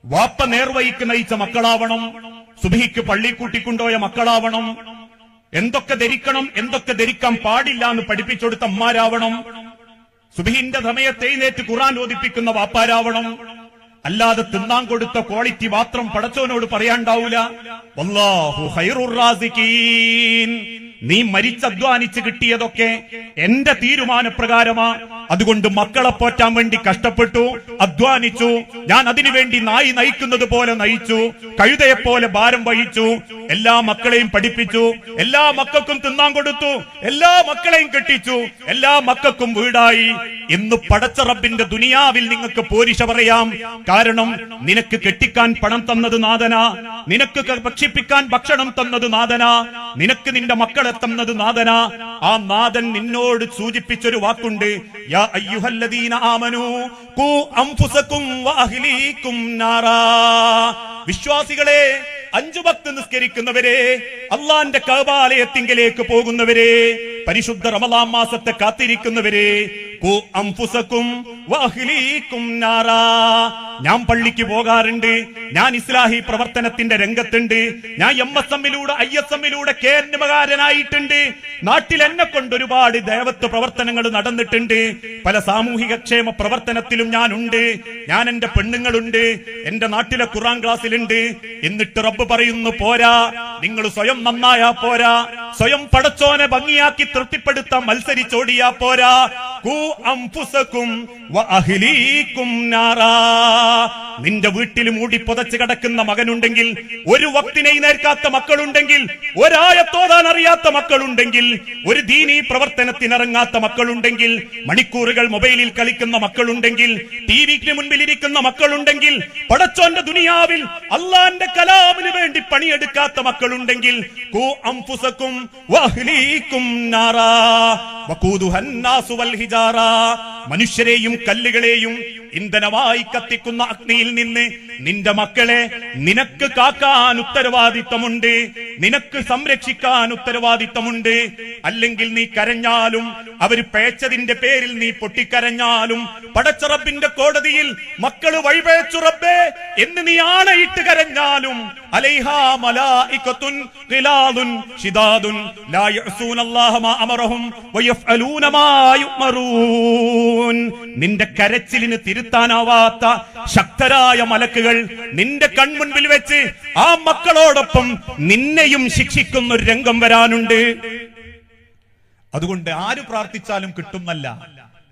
വാപ്പ നേർവഴിക്ക് നയിച്ച മക്കളാവണം, സുബ്ഹിക്ക് പള്ളി കൂട്ടിക്കൊണ്ടുപോയ മക്കളാവണം, എന്തൊക്കെ ധരിക്കണം എന്തൊക്കെ ധരിക്കാൻ പാടില്ല എന്ന് പഠിപ്പിച്ചെടുത്ത അമ്മാരാവണം, സുബ്ഹിന്റെ സമയത്ത് എഴുന്നേറ്റ് ഖുർആൻ ഓതിപ്പിക്കുന്ന വാപ്പാരാവണം. അല്ലാതെ തിന്നാൻ കൊടുത്ത ക്വാളിറ്റി മാത്രം പടച്ചോനോട് പറയാണ്ടാവൂല. വല്ലാഹു ഖൈറുർ റാസിഖീൻ, നീ മരിച്ചധ്വാനിച്ച് കിട്ടിയതൊക്കെ എന്റെ തീരുമാനപ്രകാരമാ. അതുകൊണ്ട് മക്കളെ പോറ്റാൻ വേണ്ടി കഷ്ടപ്പെട്ടു, അധ്വാനിച്ചു. ഞാൻ അതിനുവേണ്ടി നായി നയിക്കുന്നത് പോലെ നയിച്ചു, കഴുതയെപ്പോലെ ഭാരം വഹിച്ചു, എല്ലാ മക്കളെയും പഠിപ്പിച്ചു, എല്ലാ മക്കൾക്കും തിന്നാൻ കൊടുത്തു, എല്ലാ മക്കളെയും കെട്ടിച്ചു, എല്ലാ മക്കൾക്കും വീടായി. എന്ന് പടച്ച റബ്ബിന്റെ ദുനിയാവിൽ നിങ്ങൾക്ക് പോരിശ പറയാം. കാരണം നിനക്ക് കെട്ടിക്കാൻ പണം തന്നത് നാഥനാ, നിനക്ക് ഭക്ഷിപ്പിക്കാൻ ഭക്ഷണം തന്നത് നാഥനാ, നിനക്ക് നിന്റെ മക്കളെ തന്നത് നാഥനാ. ആ നാഥൻ നിന്നോട് സൂചിപ്പിച്ചൊരു വാക്കുണ്ട്, യാ അയ്യുഹല്ലദീന ആമനൂ ഖൂ അൻഫുസകും വഅഹ്ലീകും നാറാ. വിശ്വാസികളെ, 5 വക്ത് നിസ്കരിക്കുന്നവരെ, അള്ളാന്റെ കഅബാലയത്തിങ്കലേക്ക് പോകുന്നവരെ, പരിശുദ്ധ റമളാൻ മാസത്തെ കാത്തിരിക്കുന്നവരെ, ഖൂ അൻഫുസകും വഅഹ്ലീകും നാറാ. ഞാൻ പള്ളിക്ക് പോകാറുണ്ട്, ഞാൻ ഇസ്ലാഹി പ്രവർത്തനത്തിന്റെ രംഗത്തുണ്ട്, ഞാൻ MSMലൂടെ ISMലൂടെ കേന്ദ്രകാരനായിട്ടുണ്ട്, നാട്ടിൽ എന്നെ കൊണ്ട് ഒരുപാട് ദേവത്വ പ്രവർത്തനങ്ങൾ നടന്നിട്ടുണ്ട്, പല സാമൂഹിക ക്ഷേമ പ്രവർത്തനത്തിലും ഞാനുണ്ട്, ഞാൻ എന്റെ പെണ്ണുങ്ങളുണ്ട്, എന്റെ നാട്ടിലെ ഖുർആൻ ക്ലാസ്സിലുണ്ട്. എന്നിട്ട് റബ്ബ് പറയുന്നു, പോരാ, നിങ്ങൾ സ്വയം നന്നായാ പോരാ, സ്വയം പടച്ചോനെ ഭംഗിയാക്കി തൃപ്തിപ്പെടുത്താൻ മത്സരിച്ചോടിയാ പോരാ. ഖൂ അൻഫുസകും വഅഹ്ലീകും നാറാ. നിന്റെ വീട്ടിൽ മൂടി പുതച്ച് കിടക്കുന്ന മകനുണ്ടെങ്കിൽ, ഒരു വക്തിനെ നേർക്കാത്ത മക്കളുണ്ടെങ്കിൽ, ഒരായത്തോതാൻ അറിയാത്ത മക്കളുണ്ടെങ്കിൽ, ഒരു ദീനീ പ്രവർത്തനത്തിനിറങ്ങാത്ത മക്കളുണ്ടെങ്കിൽ, മണിക്കൂറുകൾ മൊബൈലിൽ കളിക്കുന്ന മക്കളുണ്ടെങ്കിൽ, ടിവിക്ക് മുൻപിൽ ഇരിക്കുന്ന മക്കളുണ്ടെങ്കിൽ, പടച്ചോന്റെ ദുനിയാവിൽ അള്ളാന്റെ കലാമിന് വേണ്ടി പണിയെടുക്കാത്ത മക്കളുണ്ടെങ്കിൽ, ഖൂ അൻഫുസകും വഅഹ്ലീകും നാറാ വഖൂദുഹൻ നാസു വൽ ഹിജാറ. മനുഷ്യരെയും കല്ലുകളെയും ഇന്ധനമായി കത്തിക്കുന്ന അഗ്നിയിൽ നിന്ന് നിന്റെ മക്കളെ നിനക്ക് കാക്കാൻ ഉത്തരവാദിത്തമുണ്ട്, നിനക്ക് സംരക്ഷിക്കാൻ ഉത്തരവാദിത്തമുണ്ട്. അല്ലെങ്കിൽ നീ കരഞ്ഞാലും, അവർ പേച്ചതിന്റെ പേരിൽ നീ പൊട്ടിക്കരഞ്ഞാലും, പടച്ച റബ്ബിന്റെ കോടതിയിൽ മക്കള് വഴിപേച്ചു റബ്ബേ എന്ന് നീ ആണയിട്ട് കരഞ്ഞാലും, അലൈഹാ മലായികത്തുൻ ഖിലാദുൻ ശിദാദുൻ ലാ യഅസൂനല്ലാഹ മാ അമറഹും വയഫ്അലൂന മാ യുമറൂൻ. നിന്റെ കരച്ചിലിന് തിരുത്താനാവാത്ത ശക്തരായ മലക്കുകൾ നിന്റെ കൺമുൻപിൽ വെച്ച് ആ മക്കളോടൊപ്പം നിന്നെയും ശിക്ഷിക്കുന്ന ഒരു രംഗം വരാനുണ്ട്. അതുകൊണ്ട് ആര് പ്രാർത്ഥിച്ചാലും കിട്ടുന്നല്ല.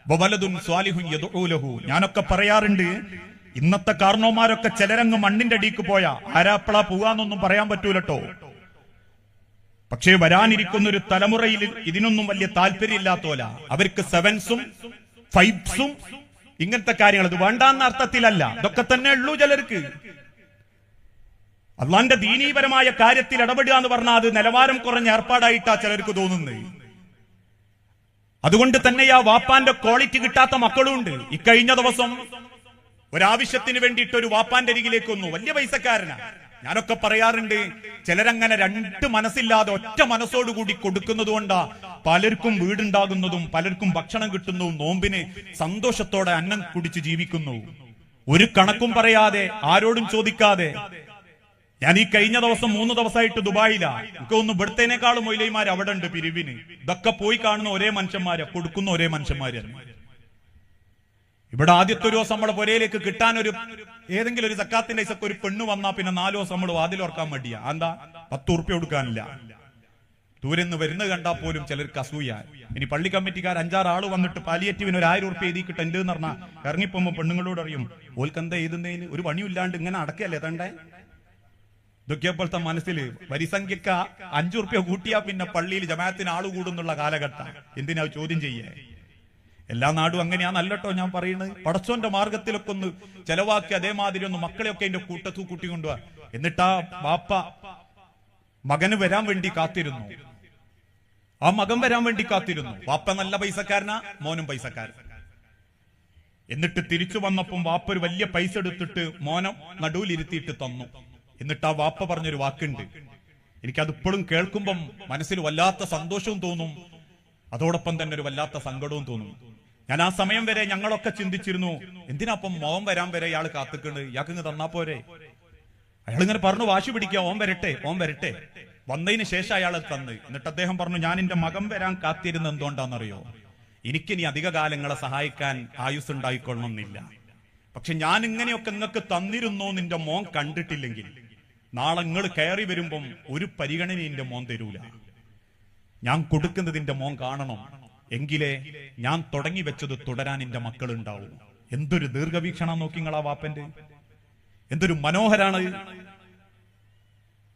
വവലദുൻ സ്വാലിഹുൻ യദ്ഉ ലഹു. ഞാനൊക്കെ പറയാറുണ്ട്, ഇന്നത്തെ കാരണവന്മാരൊക്കെ ചിലരങ്ങ് മണ്ണിന്റെ അടിക്ക് പോയാ ആരാപ്പളാ പോവാന്നൊന്നും പറയാൻ പറ്റൂലട്ടോ. പക്ഷേ വരാനിരിക്കുന്ന ഒരു തലമുറയിൽ ഇതിനൊന്നും വലിയ താല്പര്യമില്ലാത്തോല. അവർക്ക് 7സും 5സും ഇങ്ങനത്തെ കാര്യങ്ങൾ ഇത് വേണ്ടാന്ന അർത്ഥത്തിലല്ല, ഇതൊക്കെ തന്നെ ഉള്ളൂ ചിലർക്ക്. അള്ളാന്റെ ദീനീപരമായ കാര്യത്തിൽ ഇടപെടുക എന്ന് പറഞ്ഞാൽ അത് നിലവാരം കുറഞ്ഞ ഏർപ്പാടായിട്ടാ ചിലർക്ക് തോന്നുന്നത്. അതുകൊണ്ട് തന്നെ ആ വാപ്പാന്റെ ക്വാളിറ്റി കിട്ടാത്ത മക്കളുണ്ട്. ഇക്കഴിഞ്ഞ ദിവസം ഒരാവശ്യത്തിന് വേണ്ടിയിട്ട് ഒരു വാപ്പാന്റെ അരികിലേക്ക് വന്നു. വലിയ പൈസക്കാരനാ. ഞാനൊക്കെ പറയാറുണ്ട്, ചിലരങ്ങനെ രണ്ട് മനസ്സില്ലാതെ ഒറ്റ മനസ്സോടുകൂടി കൊടുക്കുന്നത് കൊണ്ടാ പലർക്കും വീടുണ്ടാകുന്നതും പലർക്കും ഭക്ഷണം കിട്ടുന്നതും നോമ്പിന് സന്തോഷത്തോടെ അന്നം കുടിച്ച് ജീവിക്കുന്നു. ഒരു കണക്കും പറയാതെ ആരോടും ചോദിക്കാതെ. ഞാൻ ഈ കഴിഞ്ഞ ദിവസം 3 ദിവസമായിട്ട് ദുബായിലാ. എനിക്ക് ഒന്ന് ഇവിടത്തേനേക്കാളും മൊയിലൈമാർ അവിടെ ഉണ്ട് പിരിവിന്. ഇതൊക്കെ പോയി കാണുന്ന ഒരേ മനുഷ്യന്മാരെ, കൊടുക്കുന്ന ഒരേ മനുഷ്യന്മാരെ. ഇവിടെ ആദ്യത്തെ ഒരു ദിവസം നമ്മളെ പുരയിലേക്ക് കിട്ടാൻ ഏതെങ്കിലും ഒരു സക്കാത്തിന്റെ പൈസക്ക് ഒരു പെണ്ണ് വന്നാ പിന്നെ 4 ദിവസം നമ്മൾ വാതിലോർക്കാൻ മടിയാ. എന്താ? 10 ഉറുപ്പ്യ കൊടുക്കാനില്ല. ദൂരെ നിന്ന് വരുന്നത് കണ്ടാൽ പോലും ചിലർക്ക് അസൂയ. ഇനി പള്ളി കമ്മിറ്റിക്കാർ 5-6 ആള് വന്നിട്ട് പാലിയേറ്റീവിന് ഒരു 1000 ഉറുപ്പ്യ എഴുതി കിട്ടുന്നുണ്ട് എന്ന് പറഞ്ഞാൽ ഇറങ്ങിപ്പോകുമ്പോ പെണ്ണുങ്ങളോട് അറിയും, ഓൽക്കെന്താ എഴുതുന്നതിന് ഒരു പണിയില്ലാണ്ട് ഇങ്ങനെ അടക്കല്ലേ തണ്ടേ. ഇതൊക്കെ പോലത്തെ മനസ്സിൽ വരിസംഖ്യക്ക് 5 ഉറുപ്പ്യ കൂട്ടിയാ പിന്നെ പള്ളിയിൽ ജമാഅത്തിന് ആള് കൂടുന്നുള്ള കാലഘട്ടം. എന്തിനാ ചോദ്യം ചെയ്യേ? എല്ലാ നാടും അങ്ങനെയാണല്ലോ ഞാൻ പറയുന്നത്. പടച്ചോന്റെ മാർഗത്തിലൊക്കെ ഒന്ന് ചെലവാക്കി അതേമാതിരി ഒന്ന് മക്കളെയൊക്കെ അതിന്റെ കൂട്ടത്തു കൂട്ടിക്കൊണ്ടുപോവാ. എന്നിട്ടാ വാപ്പ മകന് വരാൻ വേണ്ടി കാത്തിരുന്നു. ആ മകൻ വരാൻ വേണ്ടി കാത്തിരുന്നു. വാപ്പ നല്ല പൈസക്കാരനാ, മോനും പൈസക്കാരൻ. എന്നിട്ട് തിരിച്ചു വന്നപ്പം വാപ്പ ഒരു വലിയ പൈസ എടുത്തിട്ട് മോനം നടുവിലിരുത്തിയിട്ട് തന്നു. എന്നിട്ട് ആ വാപ്പ പറഞ്ഞൊരു വാക്കുണ്ട്, എനിക്കതിപ്പോഴും കേൾക്കുമ്പം മനസ്സിൽ വല്ലാത്ത സന്തോഷവും തോന്നും, അതോടൊപ്പം തന്നെ ഒരു വല്ലാത്ത സങ്കടവും തോന്നും. ഞാൻ ആ സമയം വരെ ഞങ്ങളൊക്കെ ചിന്തിച്ചിരുന്നു, എന്തിനാപ്പം മോൻ വരാൻ വരെ ഇയാൾ കാത്തിക്കുന്നത്, ഇയാൾക്ക് ഇങ്ങ് തന്നാ പോരെ. അയാളിങ്ങനെ പറഞ്ഞു വാശി പിടിക്കുക, ഓൻ വരട്ടെ ഓൻ വരട്ടെ. വന്നതിന് ശേഷം അയാൾ തന്ന്. എന്നിട്ട് അദ്ദേഹം പറഞ്ഞു, ഞാൻ എന്റെ മകൻ വരാൻ കാത്തിരുന്ന എന്തുകൊണ്ടാണെന്നറിയോ, എനിക്കിനി അധിക കാലങ്ങളെ സഹായിക്കാൻ ആയുസ് ഉണ്ടായിക്കൊള്ളണമെന്നില്ല. പക്ഷെ ഞാൻ ഇങ്ങനെയൊക്കെ നിങ്ങൾക്ക് തന്നിരുന്നോ നിന്റെ മോൻ കണ്ടിട്ടില്ലെങ്കിൽ നാളെ നിങ്ങൾ കയറി വരുമ്പം ഒരു പരിഗണന എന്റെ മോൻ തരൂല. ഞാൻ കൊടുക്കുന്നതിന്റെ മോൻ കാണണം, എങ്കിലേ ഞാൻ തുടങ്ങി വെച്ചത് തുടരാൻ എന്റെ മക്കൾ ഉണ്ടാവും. എന്തൊരു ദീർഘവീക്ഷണം നോക്കിങ്ങളാ വാപ്പന്റെ, എന്തൊരു മനോഹരാണ്.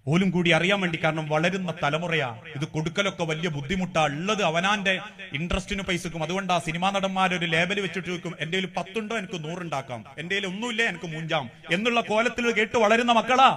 പോലും കൂടി അറിയാൻ വേണ്ടി, കാരണം വളരുന്ന തലമുറയാ. ഇത് കൊടുക്കലൊക്കെ വലിയ ബുദ്ധിമുട്ടാ. ഉള്ളത് അവനാന്റെ ഇൻട്രസ്റ്റിന് പൈസക്കും. അതുകൊണ്ട് ആ സിനിമാ നടന്മാരൊരു ലേബൽ വെച്ചിട്ട് വെക്കും, എന്റെ കയ്യിൽ 10 ഉണ്ടോ എനിക്ക് 100 ഉണ്ടാക്കാം, എന്റെ കയ്യിൽ ഒന്നുമില്ലേ എനിക്ക് മൂഞ്ചാം എന്നുള്ള കോലത്തിൽ കേട്ട് വളരുന്ന മക്കളാ.